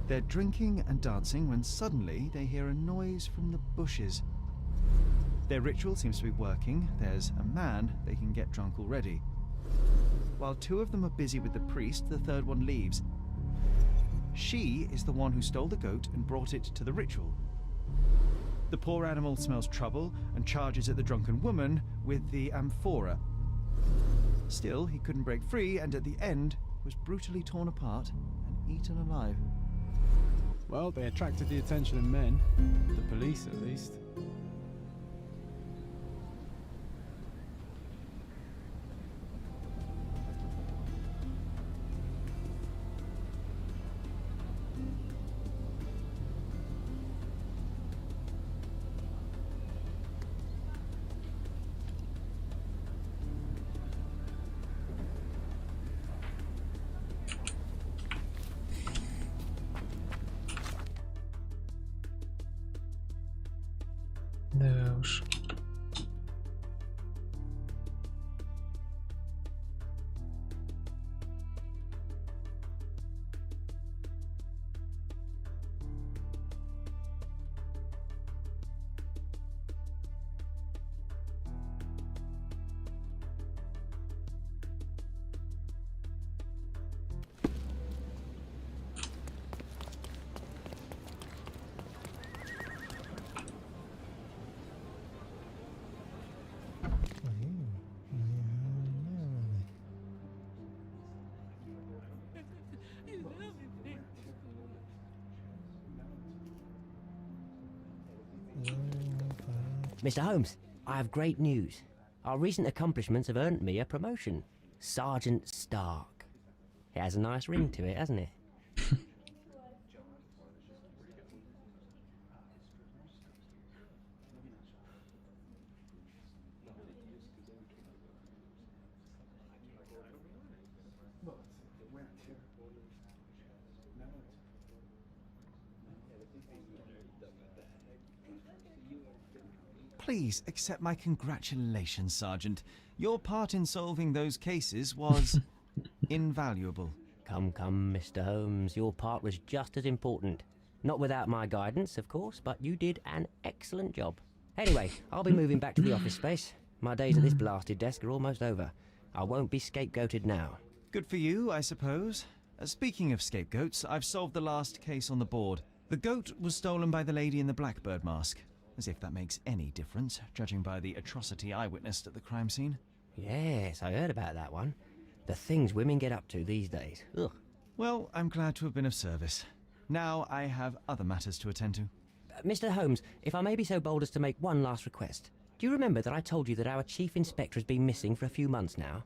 They're drinking and dancing when suddenly they hear a noise from the bushes. Their ritual seems to be working. There's a man they can get drunk already. While 2 of them are busy with the priest, the 3rd one leaves. She is the one who stole the goat and brought it to the ritual. The poor animal smells trouble and charges at the drunken woman with the amphora. Still, he couldn't break free, and at the end was brutally torn apart and eaten alive. Well, they attracted the attention of men. The police, at least. Да уж. Mr. Holmes, I have great news. Our recent accomplishments have earned me a promotion. Sergeant Stark. It has a nice ring to it, hasn't it? Please accept my congratulations, Sergeant. Your part in solving those cases was invaluable. Come, Mr. Holmes, your part was just as important. Not without my guidance, of course, but you did an excellent job. Anyway, I'll be moving back to the office space. My days at this blasted desk are almost over. I won't be scapegoated now. Good for you, I suppose. Speaking of scapegoats, I've solved the last case on the board. The goat was stolen by the lady in the blackbird mask. As if that makes any difference, judging by the atrocity I witnessed at the crime scene. Yes, I heard about that one. The things women get up to these days. Ugh. Well, I'm glad to have been of service. Now I have other matters to attend to. Mr. Holmes, if I may be so bold as to make one last request. Do you remember that I told you that our chief inspector has been missing for a few months now?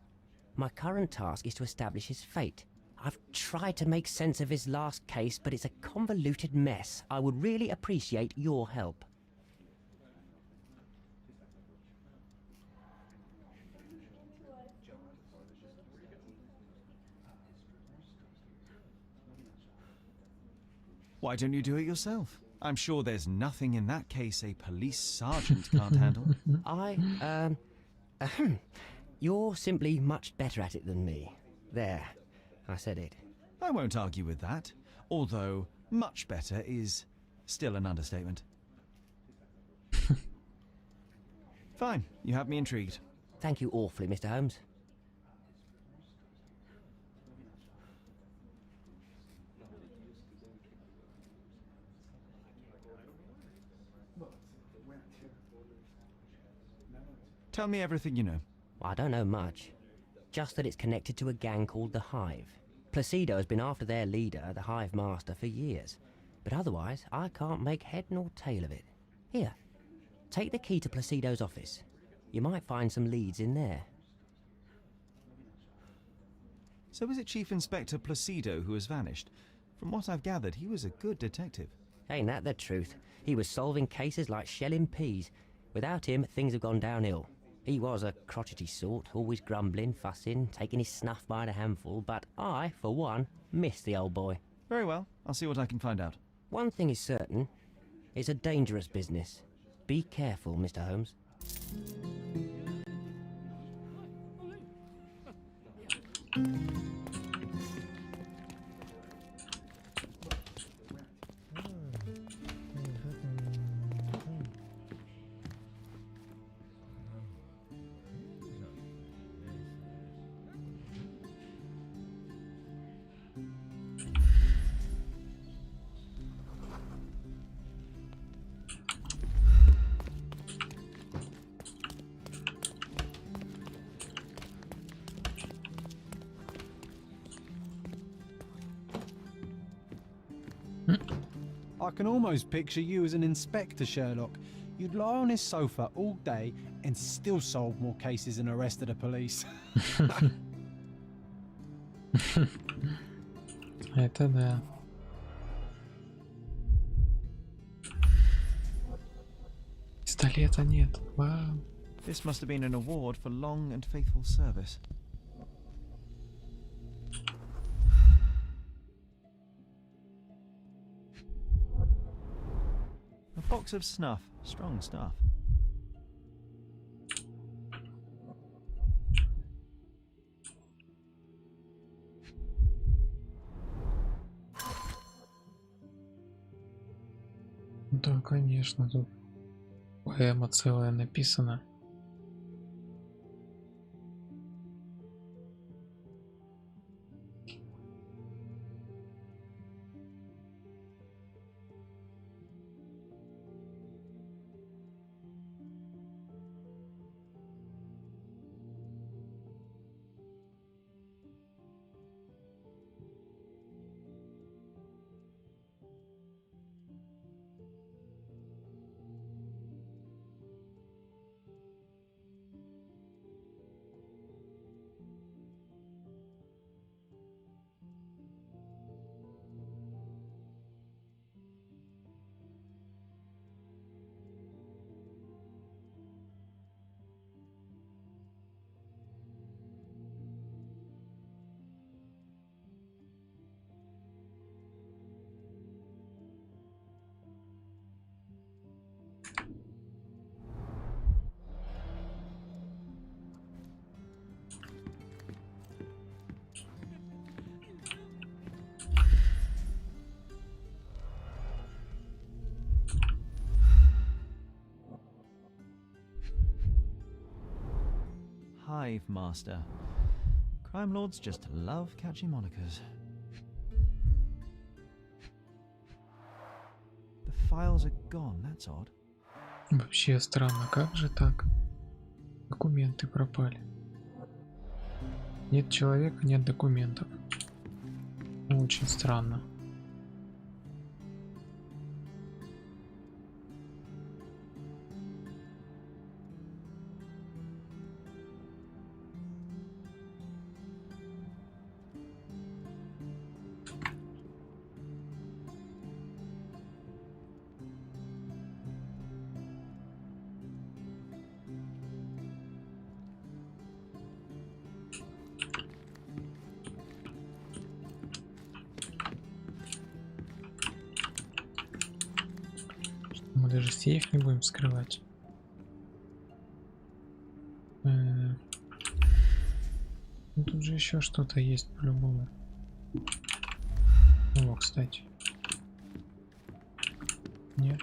My current task is to establish his fate. I've tried to make sense of his last case, but it's a convoluted mess. I would really appreciate your help. Why don't you do it yourself? I'm sure there's nothing in that case a police sergeant can't handle. You're simply much better at it than me. There, I said it. I won't argue with that, although much better is still an understatement. Fine, you have me intrigued. Thank you awfully, Mr. Holmes. Tell me everything you know. I don't know much. Just that it's connected to a gang called the Hive. Placido has been after their leader, the Hive Master, for years. But otherwise, I can't make head nor tail of it. Here, take the key to Placido's office. You might find some leads in there. So is it Chief Inspector Placido who has vanished? From what I've gathered, he was a good detective. Ain't that the truth? He was solving cases like shelling peas. Without him, things have gone downhill. He was a crotchety sort, always grumbling, fussing, taking his snuff by the handful, but I, for one, miss the old boy. Very well, I'll see what I can find out. One thing is certain, it's a dangerous business. Be careful, Mr. Holmes. I can almost picture you as an inspector, Sherlock. You'd lie on his sofa all day and still solve more cases and arrested the police. Это да. Пистолета нет. Вау. This must have been an award for long and faithful service. A box of snuff. Strong stuff. Да, конечно, тут поэма целая написана. Hive master. Crime lords just love catchy monikers. The files are gone, that's odd. Вообще странно, как же так? Документы пропали. Нет человека, нет документов. Очень странно. Мы даже сейф не будем вскрывать. Ну, тут же еще что-то есть по-любому. О, кстати. Нет.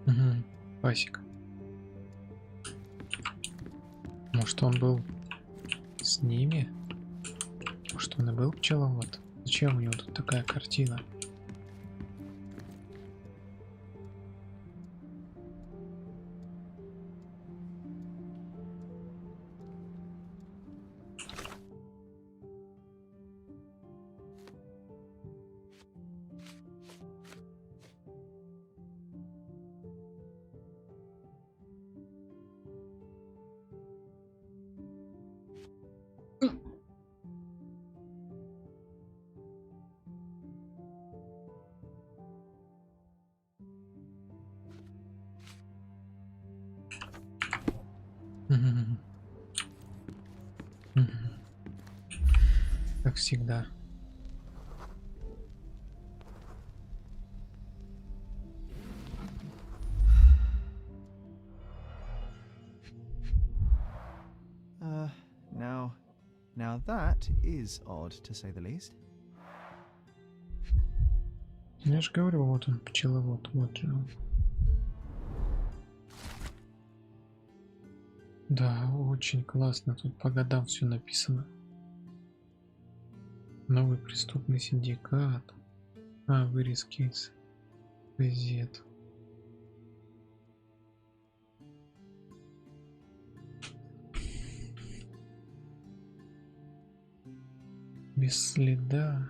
Угу. Пасека. Может, он был с ними? Может, он и был пчеловод? Зачем у него тут такая картина? Как всегда. Now that is odd, to say the least. Я же говорю, вот он, пчеловод, вот же он. Да, очень классно, тут по годам все написано. Новый преступный синдикат. Вырезки из газет. Без следа.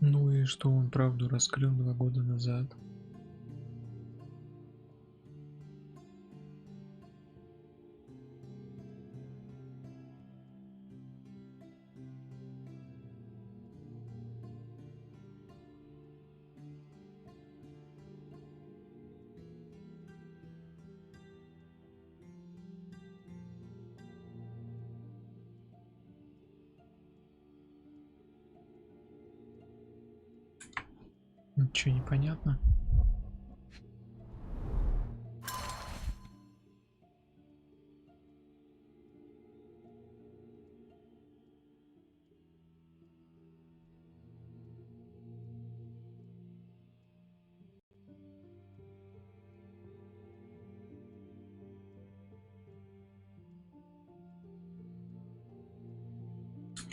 Ну и что, он правду раскрыл 2 года назад. Ничего не понятно.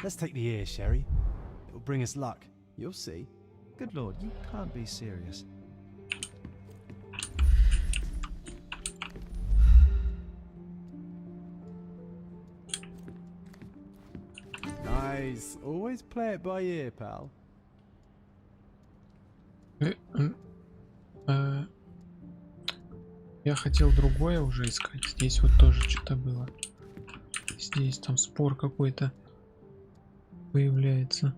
Let's take the ear, Sherry. It'll bring us luck. You'll see. Good lord, you can't be serious. Nice. Always play it by ear, pal. Я хотел другое уже искать. Здесь вот тоже что-то было. Здесь там спор какой-то появляется.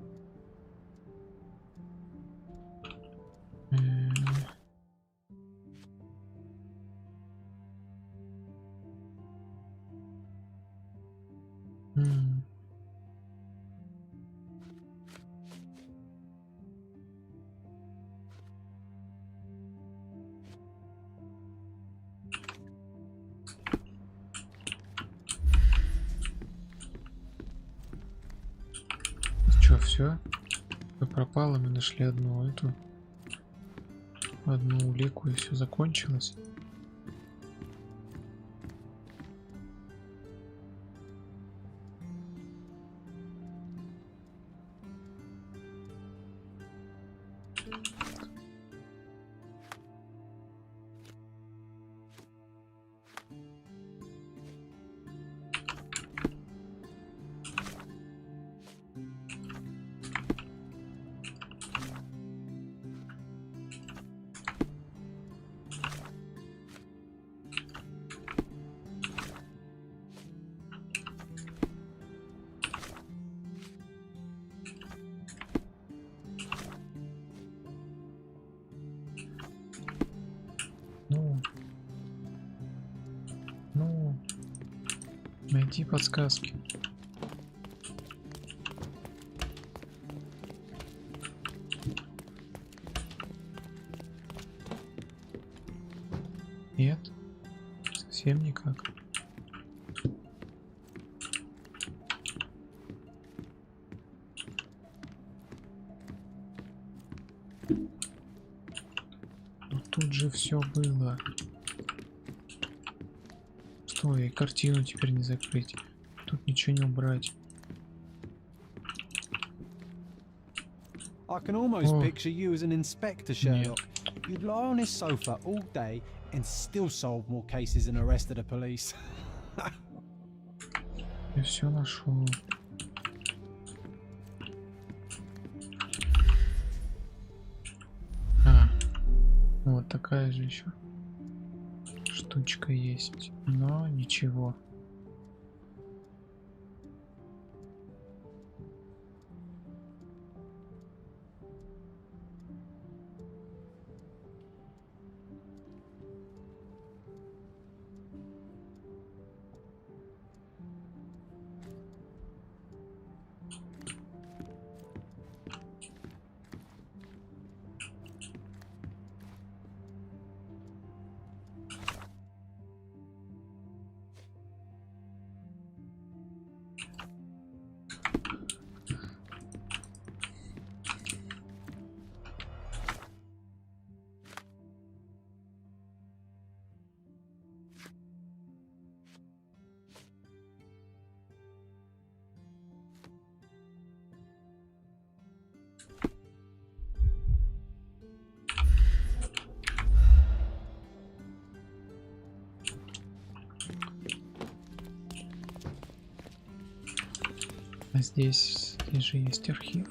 Что, все? Пропало, мы нашли одну улику, и все закончилось. Найти подсказки. Нет, совсем никак. Но тут же все было. Ой, картину теперь не закрыть. Тут ничего не убрать. I can almost picture you as an inspector, Sherlock. You'd lie on his sofa all day and still solve more cases than the rest of the police. Я все нашел. Вот такая же еще штучка есть, но ничего. А здесь же есть архив.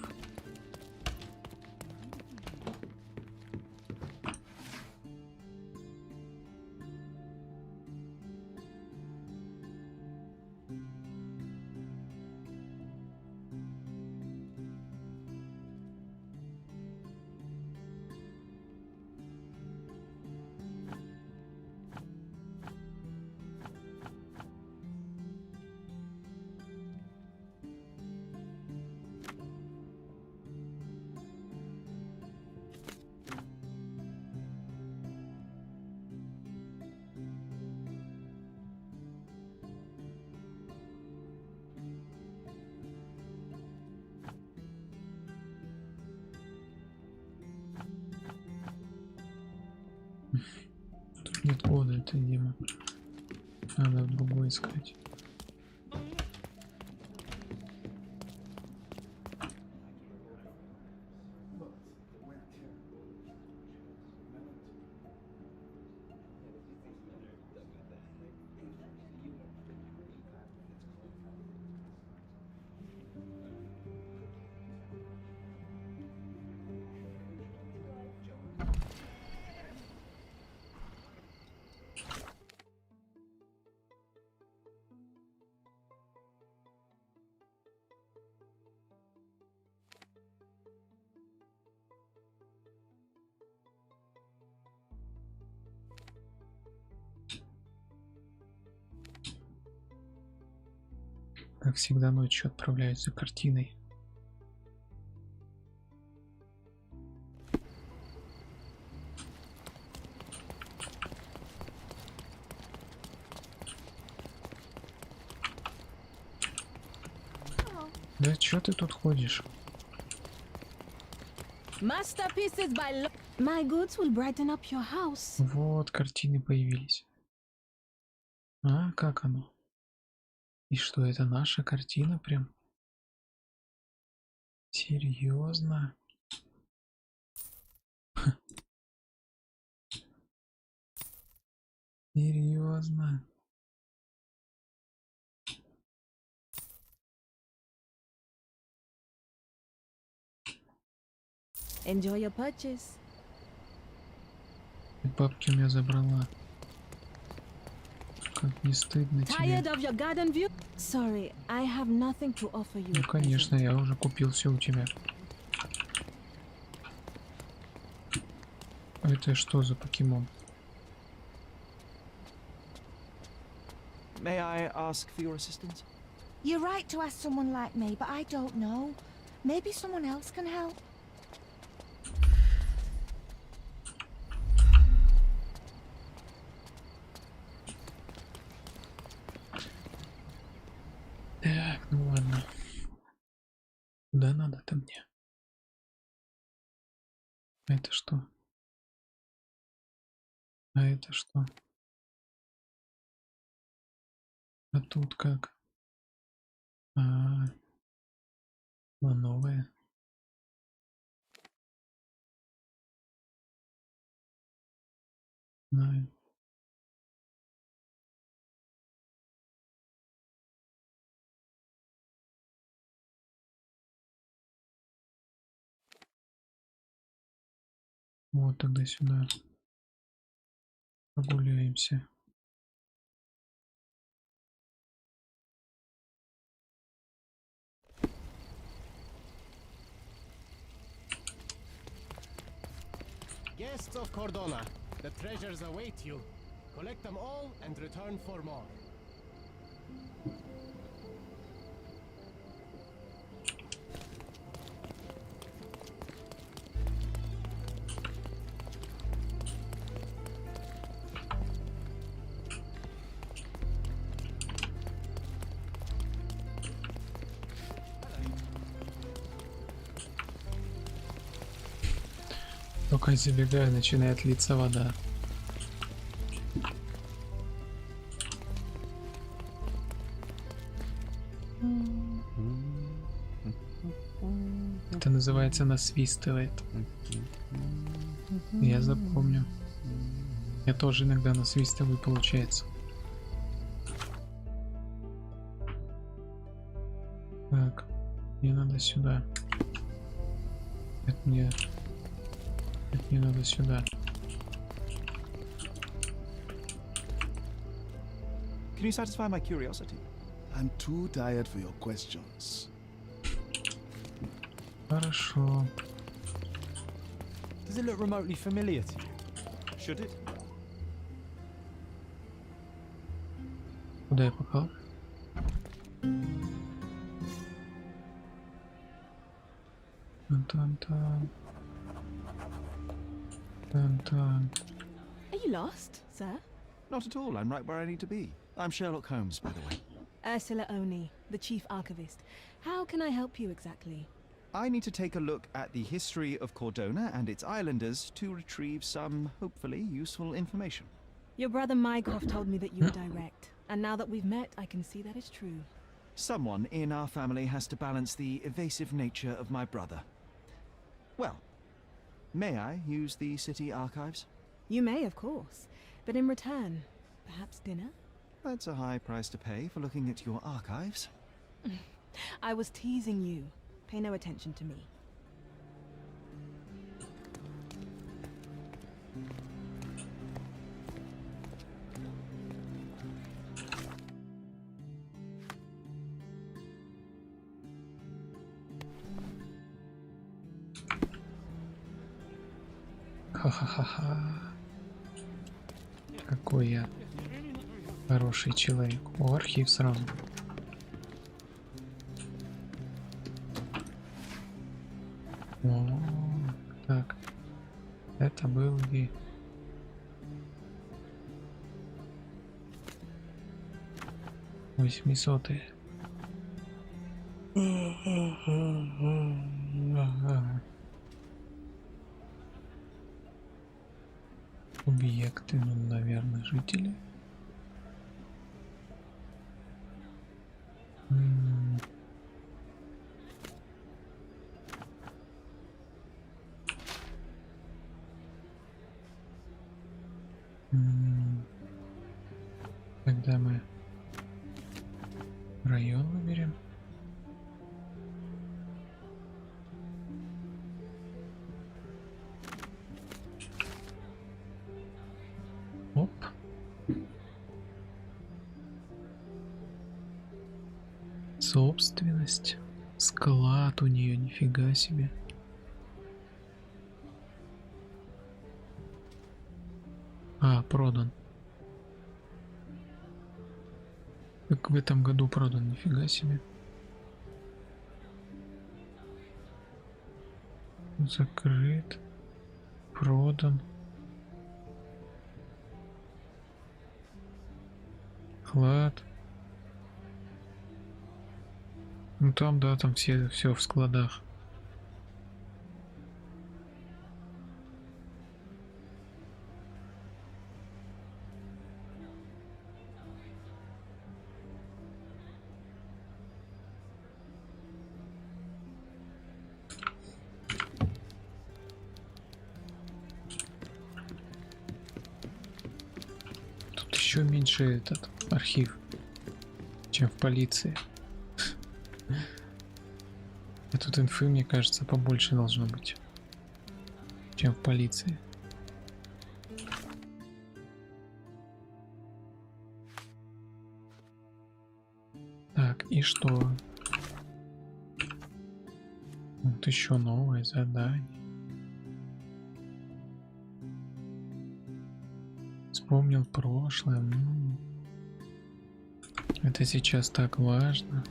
Тут нет кода, это Дима. Надо в другой искать. Как всегда, ночью отправляюсь за картиной. Да чё ты тут ходишь? Masterpieces by My goods will brighten up your house. Вот, картины появились. А, как оно? И что, это наша картина прям? Серьезно? Серьезно? Enjoy your purchase. Бабки у меня забрала. Как не стыдно тебе. Tired of your garden view? Sorry, I have nothing to offer you. Ну конечно, я уже купил все у тебя. Это что за покемон? May I ask for your assistance? You're right to ask someone like me, but I don't know. Maybe someone else can help. Так, ну ладно. Куда надо-то мне? А это что? А это что? А тут как? Новое. Знаю. Вот тогда сюда прогуляемся. Guests of Cordona, the treasures await you. Collect them all and return for more. Только забегаю, начинает литься вода. Это называется насвистывает. Я запомню. Я тоже иногда насвистываю, получается. Так. Мне надо сюда. Это мне надо сюда. Can you satisfy my curiosity? I'm too tired for your questions. Хорошо. Does it look remotely familiar to you? Should it? Куда я попал? Тан-тан-тан. Тан-тан. Are you lost, sir? Not at all. I'm right where I need to be. I'm Sherlock Holmes, by the way. Ursula Oni, the chief archivist. How can I help you exactly? I need to take a look at the history of Cordona and its islanders to retrieve some, hopefully, useful information. Your brother Mycroft told me that you were direct, and now that we've met, I can see that is true. Someone in our family has to balance the evasive nature of my brother. Well, may I use the city archives? You may, of course, but in return, perhaps dinner? That's a high price to pay for looking at your archives. I was teasing you. Pay no attention to me. Ха-ха-ха-ха. Какой я хороший человек. О, архив сразу. О, так. Это был и... Восьмисотые. Объекты, ну, наверное, жители. Тогда мы район выберем. Оп. Собственность. Склад у нее, нифига себе. А, продан. Как в этом году продан, нифига себе. Закрыт. Продан. Клад. Ну там, да, там все в складах. Тут еще меньше этот архив, чем в полиции. А тут инфы, мне кажется, побольше должно быть, чем в полиции. Так, и что? Вот еще новое задание. Вспомнил прошлое. Это сейчас так важно.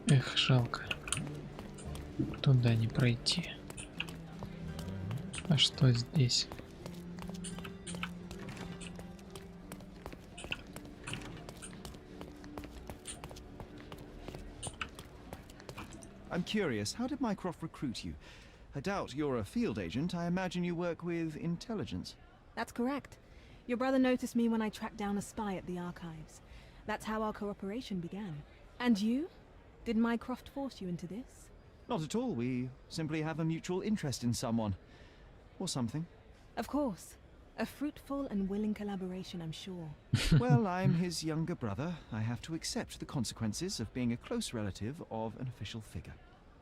Эх, жалко. Туда не пройти. А что здесь? I'm curious, how did Mycroft recruit you? I doubt you're a field agent. I imagine you work with intelligence. That's correct. Your brother noticed me when I tracked down a spy at the archives. That's how our cooperation began. And you? Did Mycroft force you into this? Not at all. We simply have a mutual interest in someone. Or something. Of course. A fruitful and willing collaboration, I'm sure. Well, I'm his younger brother. I have to accept the consequences of being a close relative of an official figure.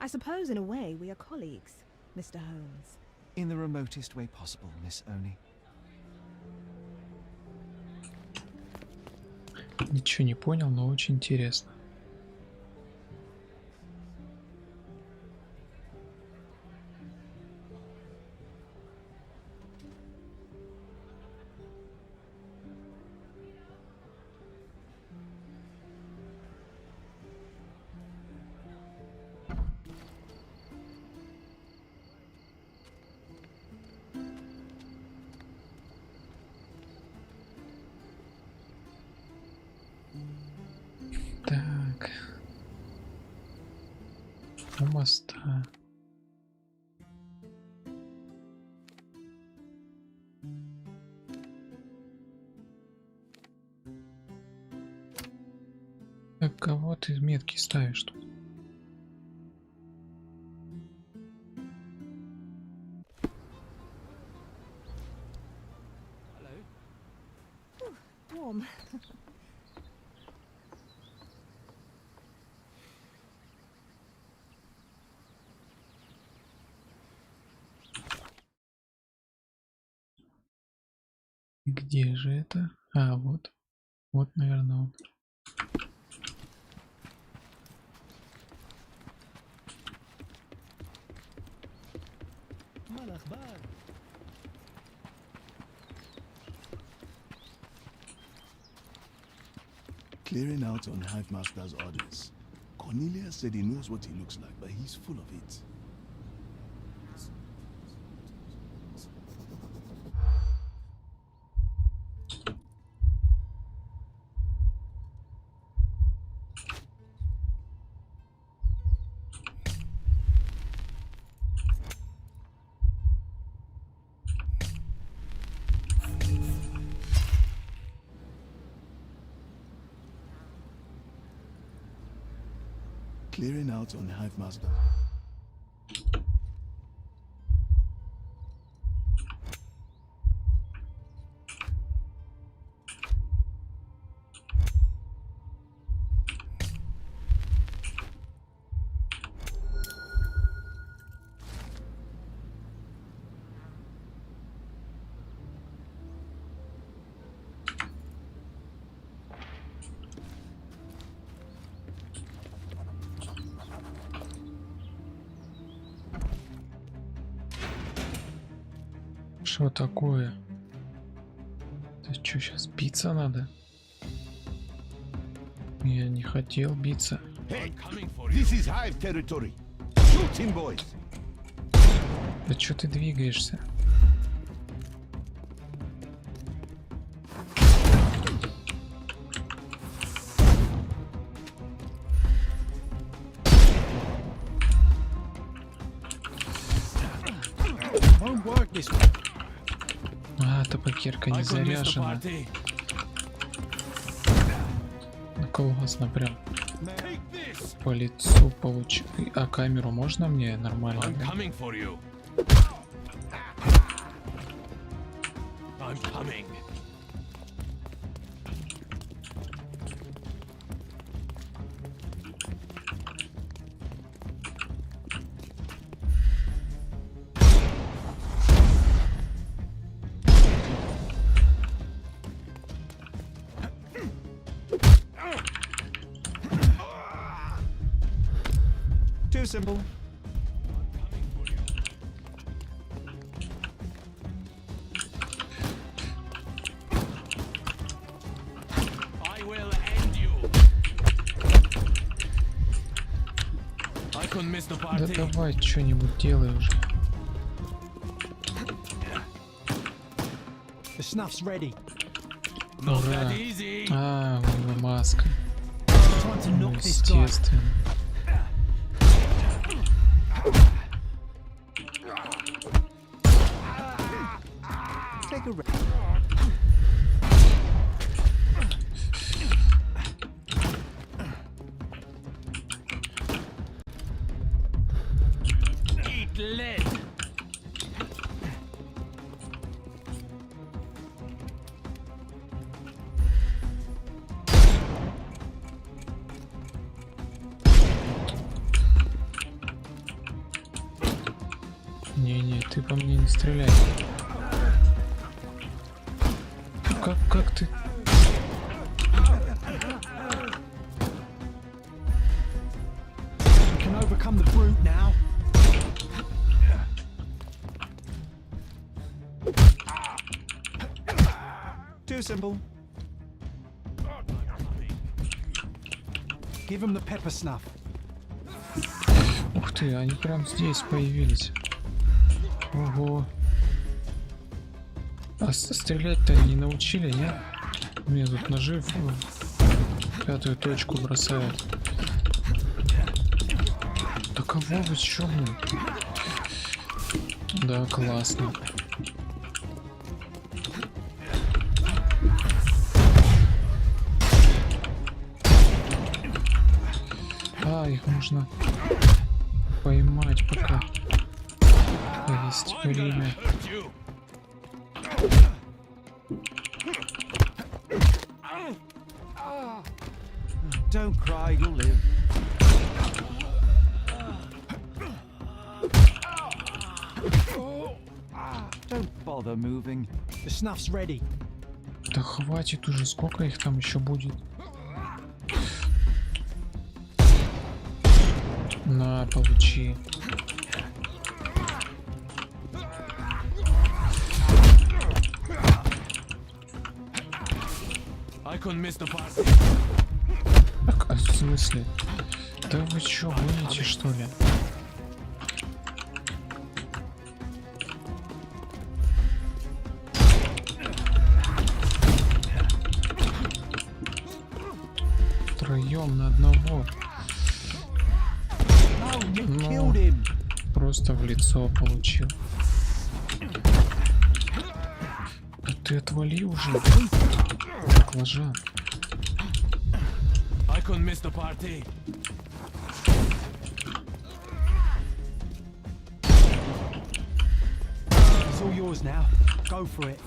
I suppose in a way we are colleagues, Mr. Holmes. In the remotest way possible, Miss Oni. Ничего не понял, но очень интересно. Так. У моста. Так, кого ты метки ставишь тут? Warm. Где же это? А, вот. Вот, наверное, он. Clearing out on Hive Master's orders. Cornelius said he knows what he looks like, but he's full of it. Clearing out on Hive Master. Что такое? Это что, сейчас биться надо? Я не хотел биться. Hey, this is Hive territory. Shoot him, boys. Да что ты двигаешься? А, табакерка не заряжена. Классно прям. По лицу получил. А камеру можно мне нормально? Да? Too simple. I will end you. I couldn't miss the Да party. давай что-нибудь делай уже. The snuff's ready. Not Ура. that easy. А, у него маска. Time to Ну, knock this guy. естественно. Take a rest. lead. Не-не, ты по мне не стреляй. Как ты? We can overcome the brute now. Too simple. Give him the pepper snuff. Ух ты, они прям здесь появились. Ого. А стрелять-то не научили, нет? Мне тут ножи в пятую точку бросают. Да кого вы чё, блин? Да, классно. А, их можно поймать, пока есть время. Don't cry, you'll live. Don't bother moving. The snuff's ready. Да хватит уже, сколько их там еще будет? На, получи. Так, а в смысле? Да вы чё, гоните что ли? Втроем на одного. Ну, просто в лицо получил. Да ты отвали уже. Баклажан. It's all yours now. Go for it.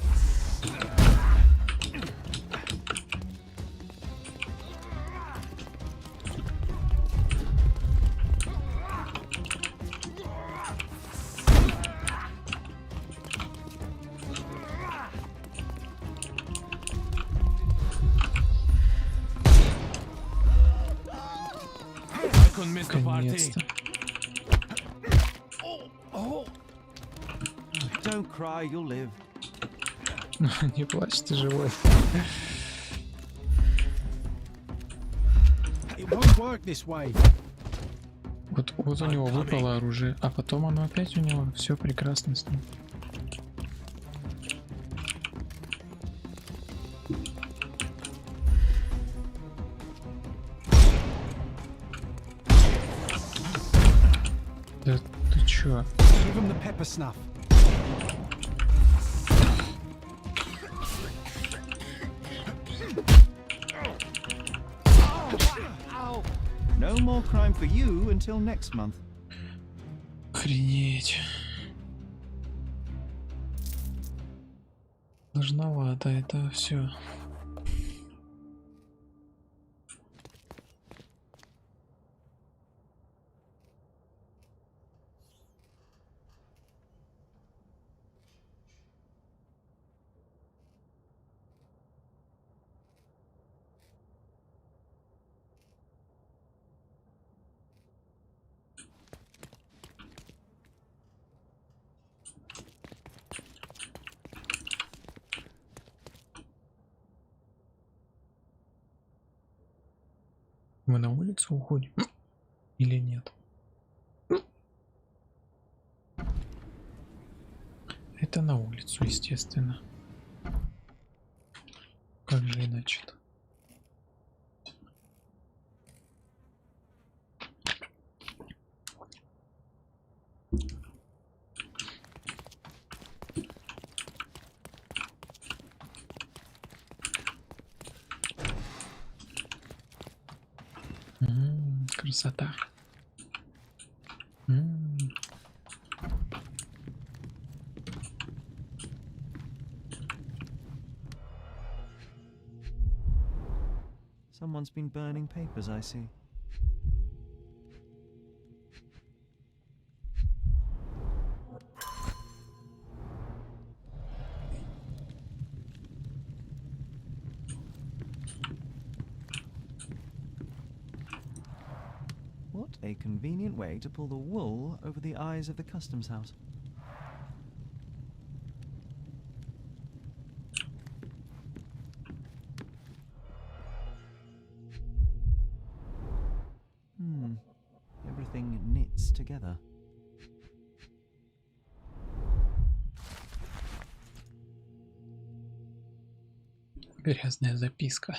Наконец-то. Don't cry, you'll live. Не плачь, ты живой. It won't work this way. Вот у него выпало оружие, а потом оно опять у него все прекрасно с ним. Да ты чё? Give him the pepper snuff. No more crime for you until next month. Охренеть. Сложновато это все. Мы на улицу уходим или нет? Это на улицу, естественно. Как же иначе-то? Красота. Someone's been burning papers, I see. What a convenient way to pull the wool over the eyes of the customs house. Everything knits together. Грязная записка.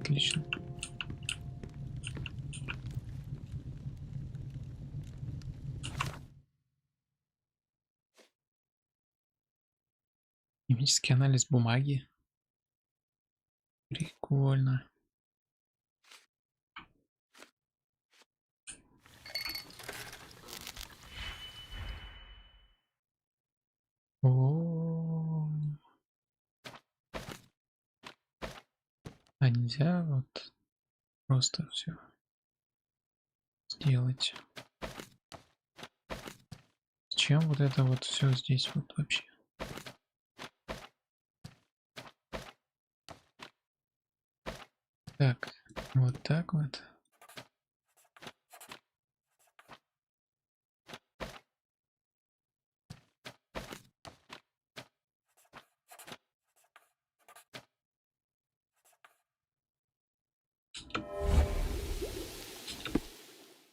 Отлично. Химический анализ бумаги. Прикольно. О, а нельзя вот просто все сделать? Зачем вот это вот все здесь вот вообще? Так, вот так вот.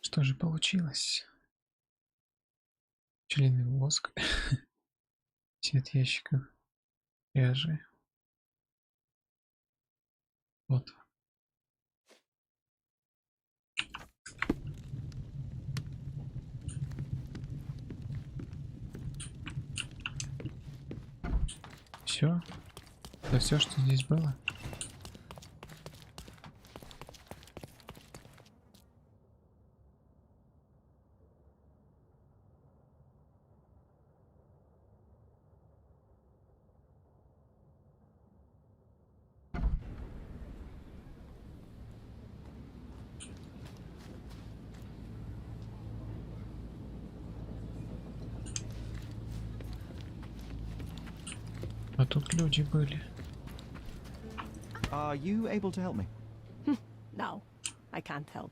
Что же получилось? Пчелиный воск. Цвет ящиков пряжи. Вот. Все. Это все, что здесь было. А тут люди были. Are you able to help me? No, I can't help.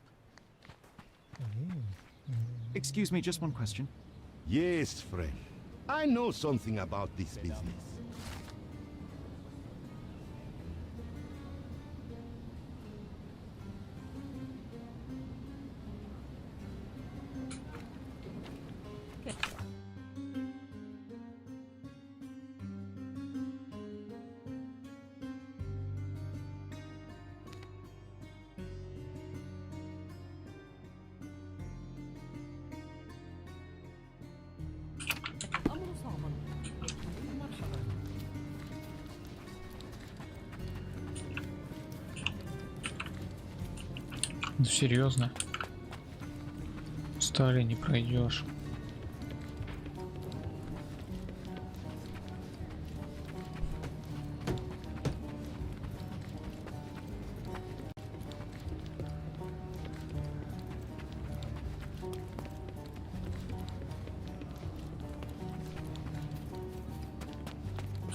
Excuse me, just one question. Yes, friend. I know something about this business. Ну серьезно? Стали не пройдешь.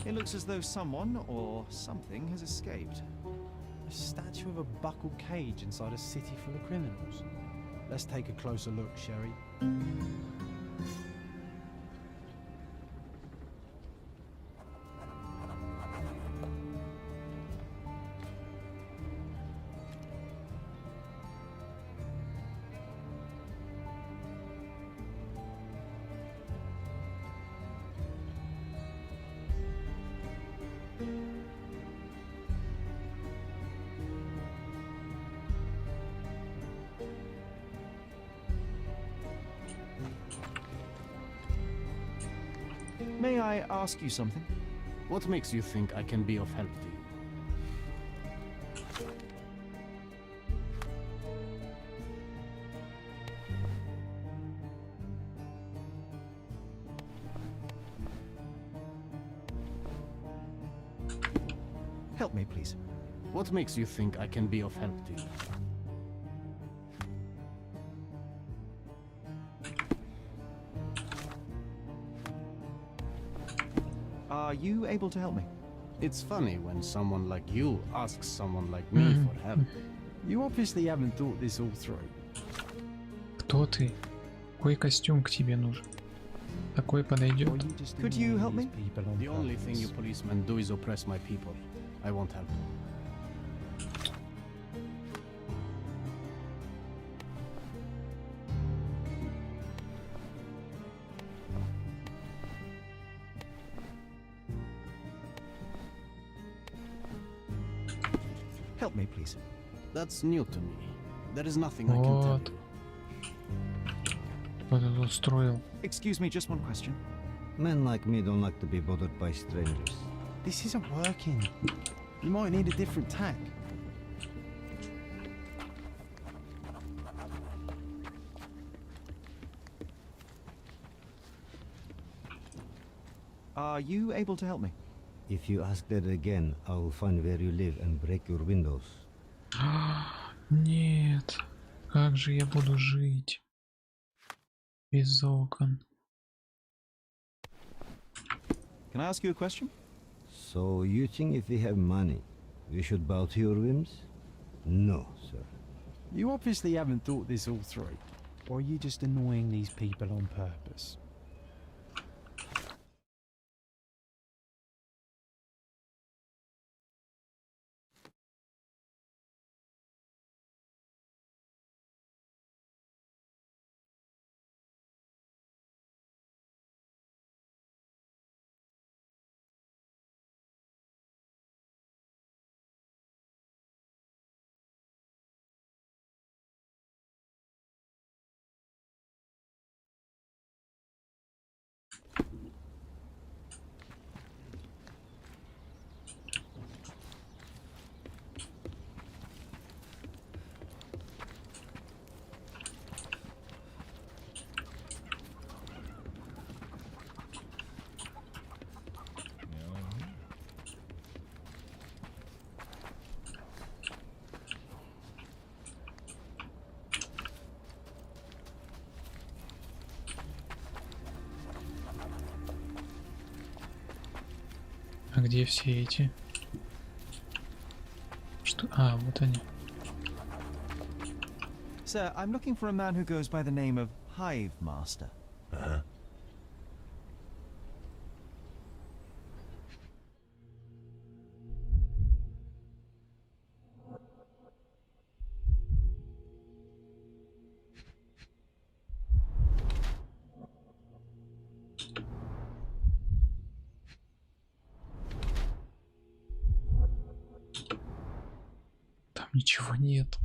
It looks as though someone or something has escaped. statue of a buckled cage inside a city full of criminals. Let's take a closer look, Sherry. May I ask you something? What makes you think I can be of help to you? Help me, please. What makes you think I can be of help to you? Are you able to help me? It's funny when someone like you asks someone like me for help. You obviously haven't thought this all through. Кто ты? Какой костюм к тебе нужен? Такой подойдет? Could you help me? The only thing you policemen do is oppress my people. I won't help. Help me, please. That's new to me. There is nothing I can tell Вот. you. Вот это устроил. Excuse me, just one question. Men like me don't like to be bothered by strangers. This isn't working. You might need a different tack. Are you able to help me? If you ask that again, I will find where you live and break your windows. Нет. Как же я буду жить? Без окон. Can I ask you a question? So you think if we have money, we should bow to your whims? No, sir. You obviously haven't thought this all through. Or are you just annoying these people on purpose? А где все эти? Что? А, вот они. Sir, I'm looking for a man who goes by the name of Hive Master. Uh-huh. Там ничего нет.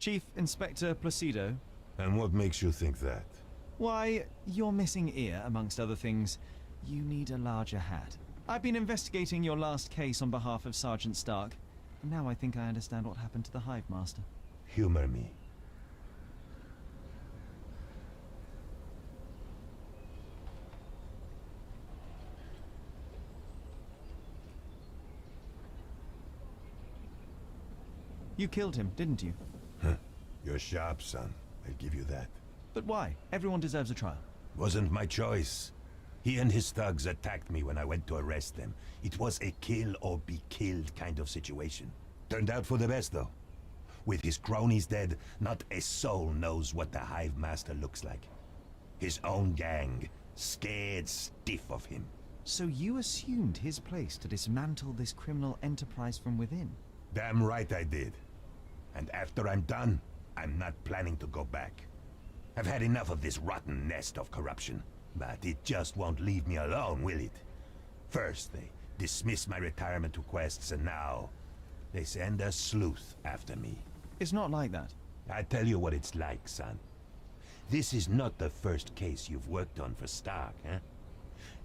Chief Inspector Placido. And what makes you think that? Why, your missing ear, amongst other things. You need a larger hat. I've been investigating your last case on behalf of Sergeant Stark. Now I think I understand what happened to the Hive Master. Humor me. You killed him, didn't you? Huh. You're sharp, son. I'll give you that. But why? Everyone deserves a trial. Wasn't my choice. He and his thugs attacked me when I went to arrest them. It was a kill or be killed kind of situation. Turned out for the best, though. With his cronies dead, not a soul knows what the Hive Master looks like. His own gang, scared stiff of him. So you assumed his place to dismantle this criminal enterprise from within? Damn right I did. And after I'm done, I'm not planning to go back. I've had enough of this rotten nest of corruption. But it just won't leave me alone, will it? First, they dismiss my retirement requests, and now they send a sleuth after me. It's not like that. I tell you what it's like, son. This is not the first case you've worked on for Stark, huh?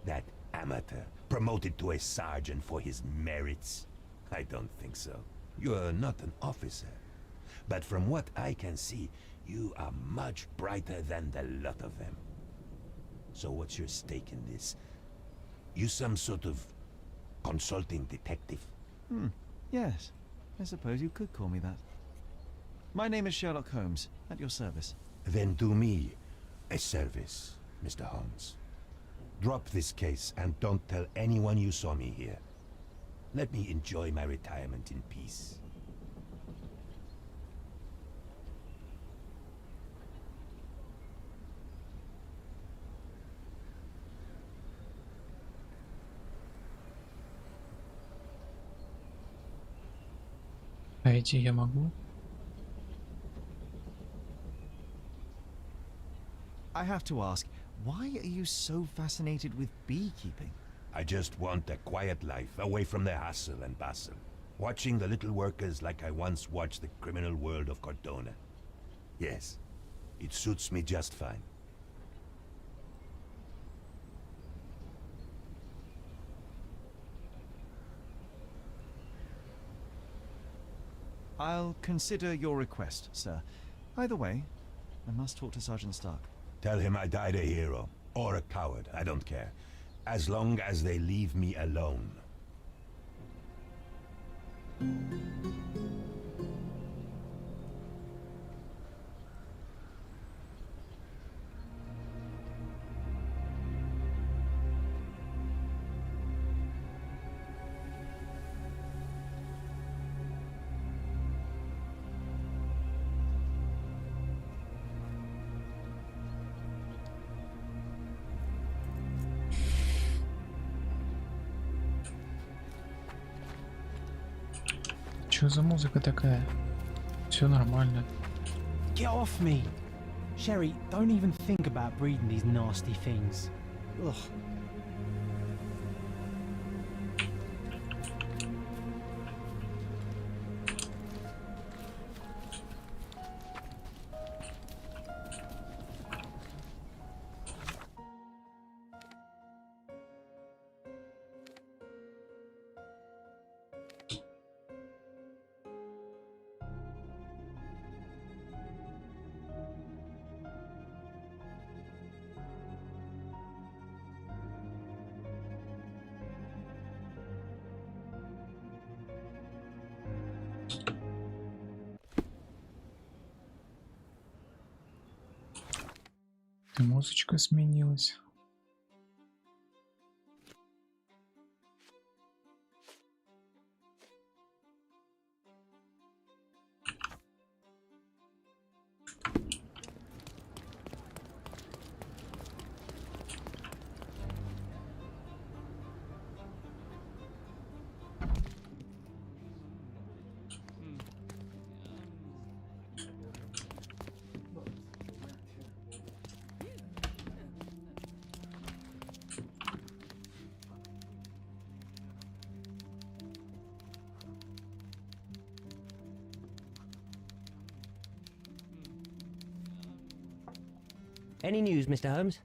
That amateur promoted to a sergeant for his merits? I don't think so. You're not an officer. But from what I can see, you are much brighter than the lot of them. So what's your stake in this? You some sort of consulting detective? Yes. I suppose you could call me that. My name is Sherlock Holmes, at your service. Then do me a service, Mr. Holmes. Drop this case and don't tell anyone you saw me here. Let me enjoy my retirement in peace. Пойти я могу? I have to ask, why are you so fascinated with beekeeping? I just want a quiet life, away from the hustle and bustle. Watching the little workers like I once watched the criminal world of Cordona. Yes, it suits me just fine. I'll consider your request, sir. Either way, I must talk to Sergeant Stark. Tell him I died a hero, or a coward, I don't care. As long as they leave me alone. Чё за музыка такая? Все нормально. Get off me! Sherry, don't even think about breeding these nasty things. Ugh. Музычка сменилась. Any news, Mr. Holmes?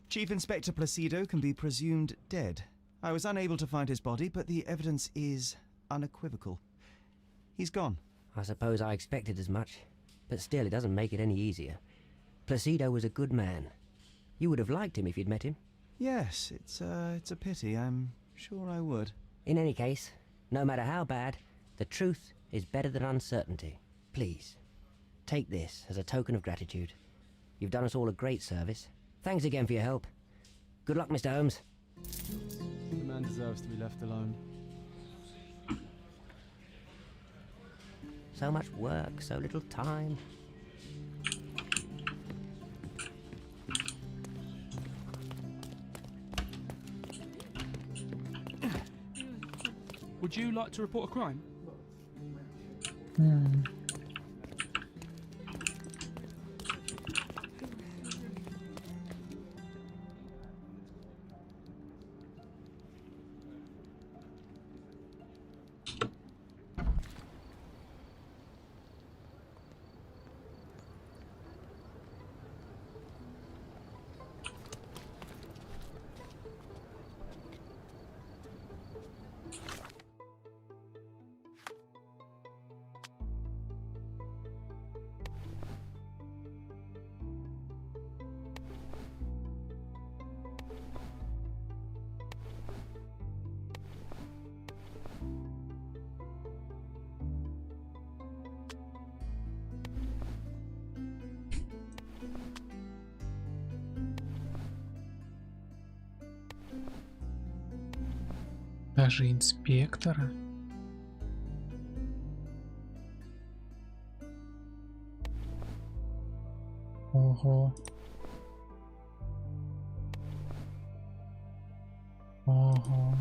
Chief Inspector Placido can be presumed dead. I was unable to find his body, but the evidence is unequivocal. He's gone. I suppose I expected as much, but still it doesn't make it any easier. Placido was a good man. You would have liked him if you'd met him. Yes, it's a pity. I'm sure I would. In any case, no matter how bad, the truth is better than uncertainty. Please, take this as a token of gratitude. You've done us all a great service. Thanks again for your help. Good luck, Mr. Holmes. The man deserves to be left alone. So much work, so little time. Would you like to report a crime? Даже инспектора? Ого. Ого.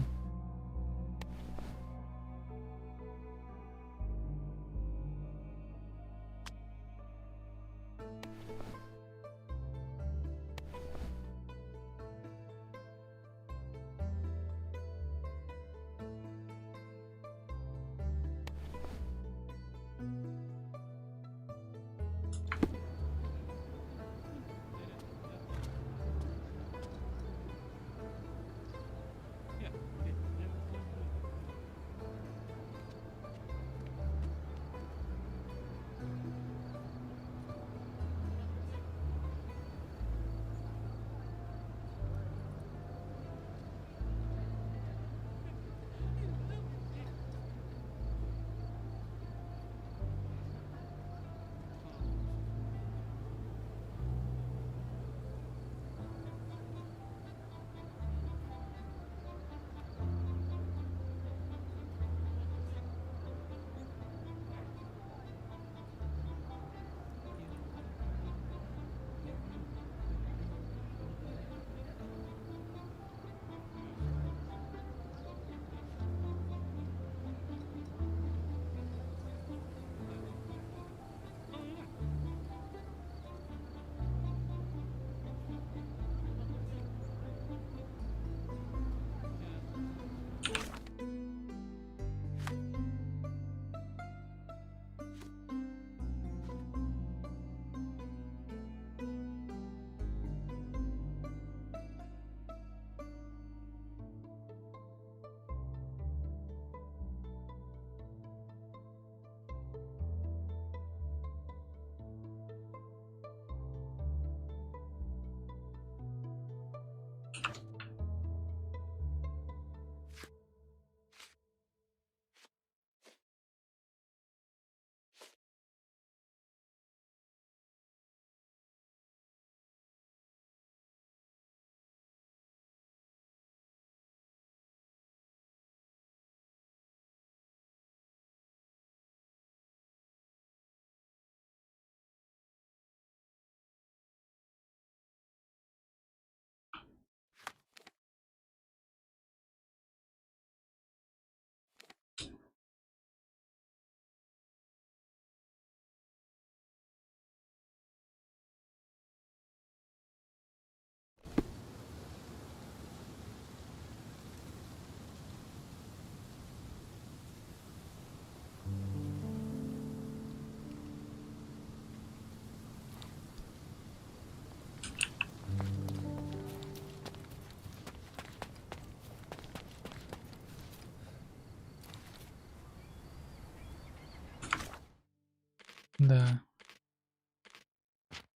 Да.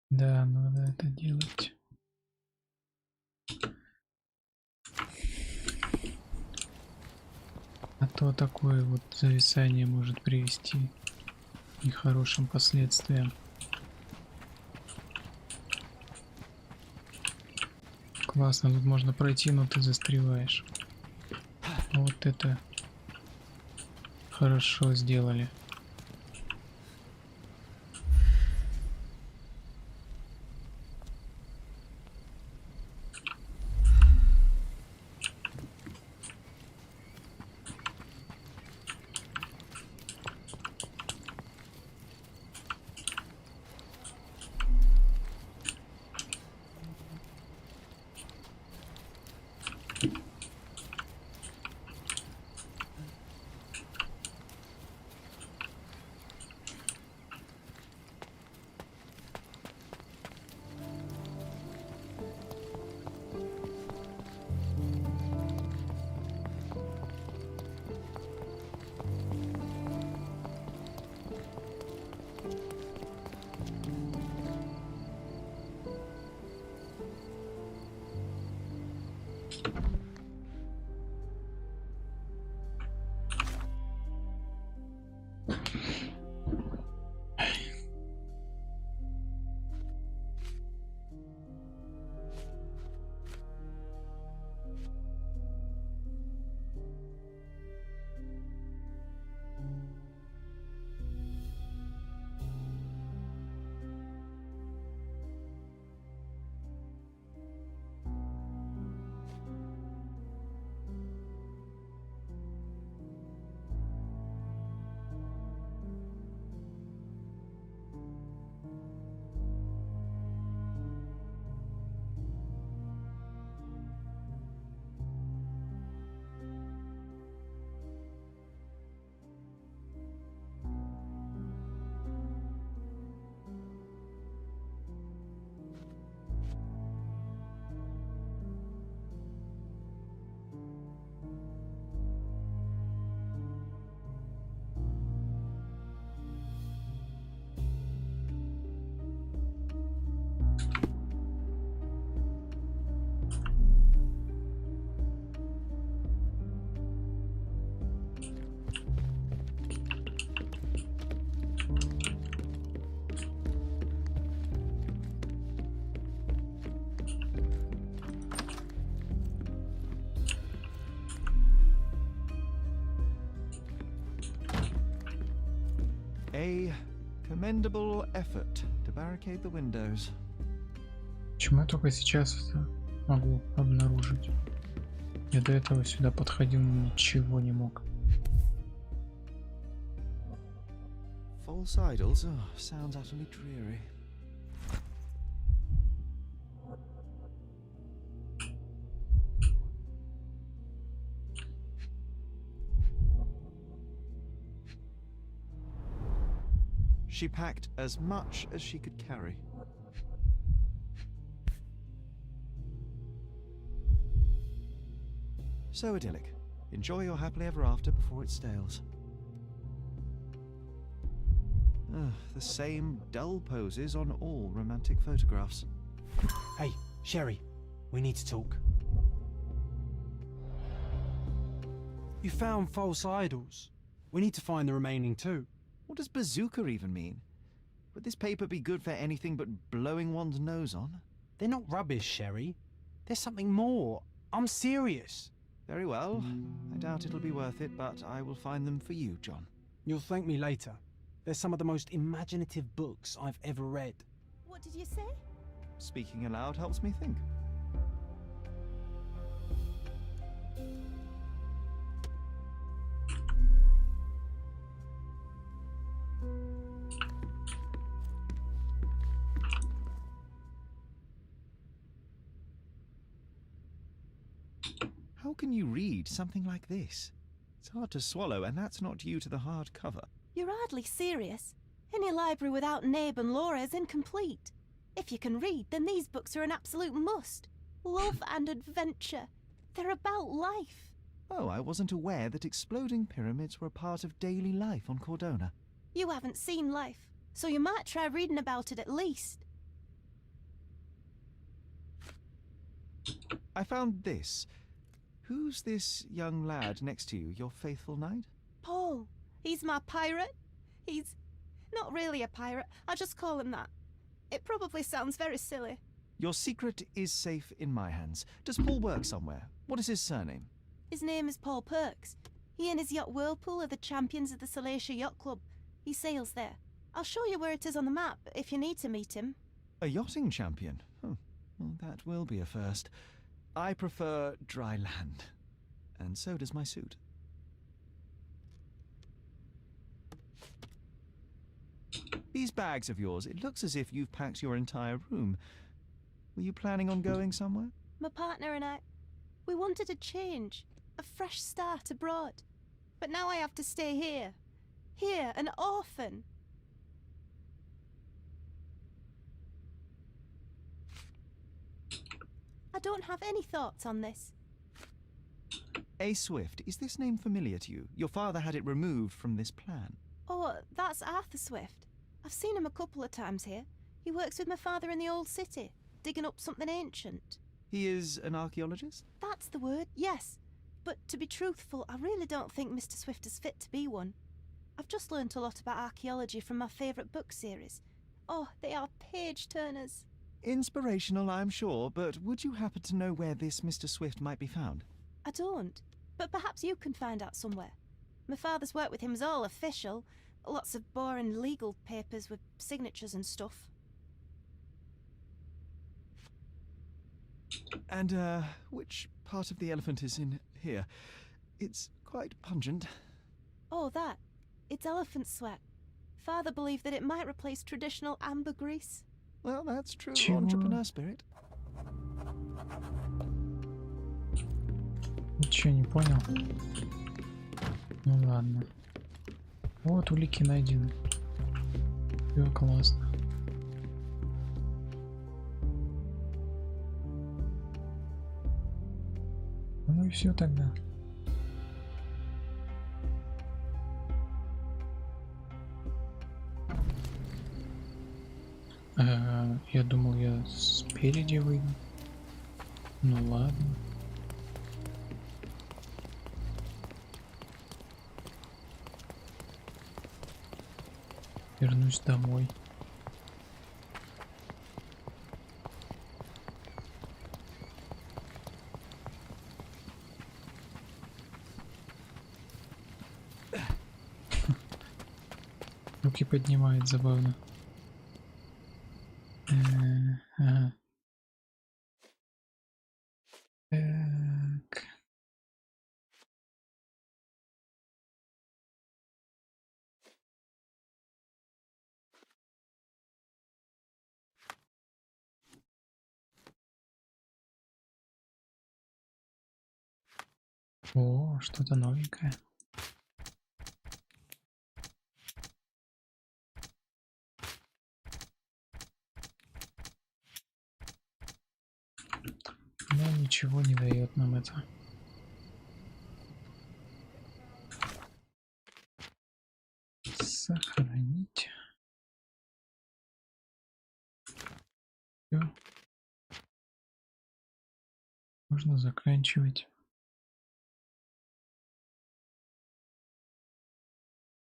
Да, надо это делать. А то такое вот зависание может привести к нехорошим последствиям. Классно, тут можно пройти, но ты застреваешь. Вот это хорошо сделали. A commendable effort to barricade the windows. Почему я только сейчас это могу обнаружить? Я до этого сюда подходил, ничего не мог. False idols? Oh, sounds utterly dreary. She packed as much as she could carry. So idyllic. Enjoy your happily ever after before it stales. The same dull poses on all romantic photographs. Hey, Sherry, we need to talk. You found false idols. We need to find the remaining two. What does bazooka even mean? Would this paper be good for anything but blowing one's nose on? They're not rubbish, Sherry. There's something more. I'm serious. Very well. I doubt it'll be worth it, but I will find them for you, John. You'll thank me later. They're some of the most imaginative books I've ever read. What did you say? Speaking aloud helps me think. How can you read something like this? It's hard to swallow, and that's not due to the hard cover. You're hardly serious. Any library without Nabe and Laura is incomplete. If you can read, then these books are an absolute must. Love and adventure. They're about life. Oh, I wasn't aware that exploding pyramids were a part of daily life on Cordona. You haven't seen life, so you might try reading about it at least. I found this. Who's this young lad next to you, your faithful knight? Paul. He's my pirate. He's not really a pirate. I just call him that. It probably sounds very silly. Your secret is safe in my hands. Does Paul work somewhere? What is his surname? His name is Paul Perks. He and his yacht Whirlpool are the champions of the Salacia Yacht Club. He sails there. I'll show you where it is on the map if you need to meet him. A yachting champion? Well, that will be a first. I prefer dry land. And so does my suit. These bags of yours, it looks as if you've packed your entire room. Were you planning on going somewhere? My partner and I, we wanted a change, a fresh start abroad. But now I have to stay here. Here, an orphan. I don't have any thoughts on this. A. Swift, is this name familiar to you? Your father had it removed from this plan. Oh, that's Arthur Swift. I've seen him a couple of times here. He works with my father in the old city, digging up something ancient. He is an archaeologist? That's the word, yes. But to be truthful, I really don't think Mr. Swift is fit to be one. I've just learnt a lot about archaeology from my favourite book series. Oh, they are page-turners. Inspirational, I'm sure, but would you happen to know where this Mr. Swift might be found? I don't, but perhaps you can find out somewhere. My father's work with him is all official. Lots of boring legal papers with signatures and stuff. And, which part of the elephant is in here? It's quite pungent. Oh, that. It's elephant sweat. Father believed that it might replace traditional ambergris. Well, that's true Чего? entrepreneur spirit. Ничего не понял. Ну ладно. Вот улики найдены. Все классно. Ну и все тогда. Я думал, я спереди выйду. Ну ладно. Вернусь домой. Руки поднимает, забавно. Ага. Так. О, что-то новенькое. Но ничего не дает нам это. Сохранить. Всё. Можно заканчивать.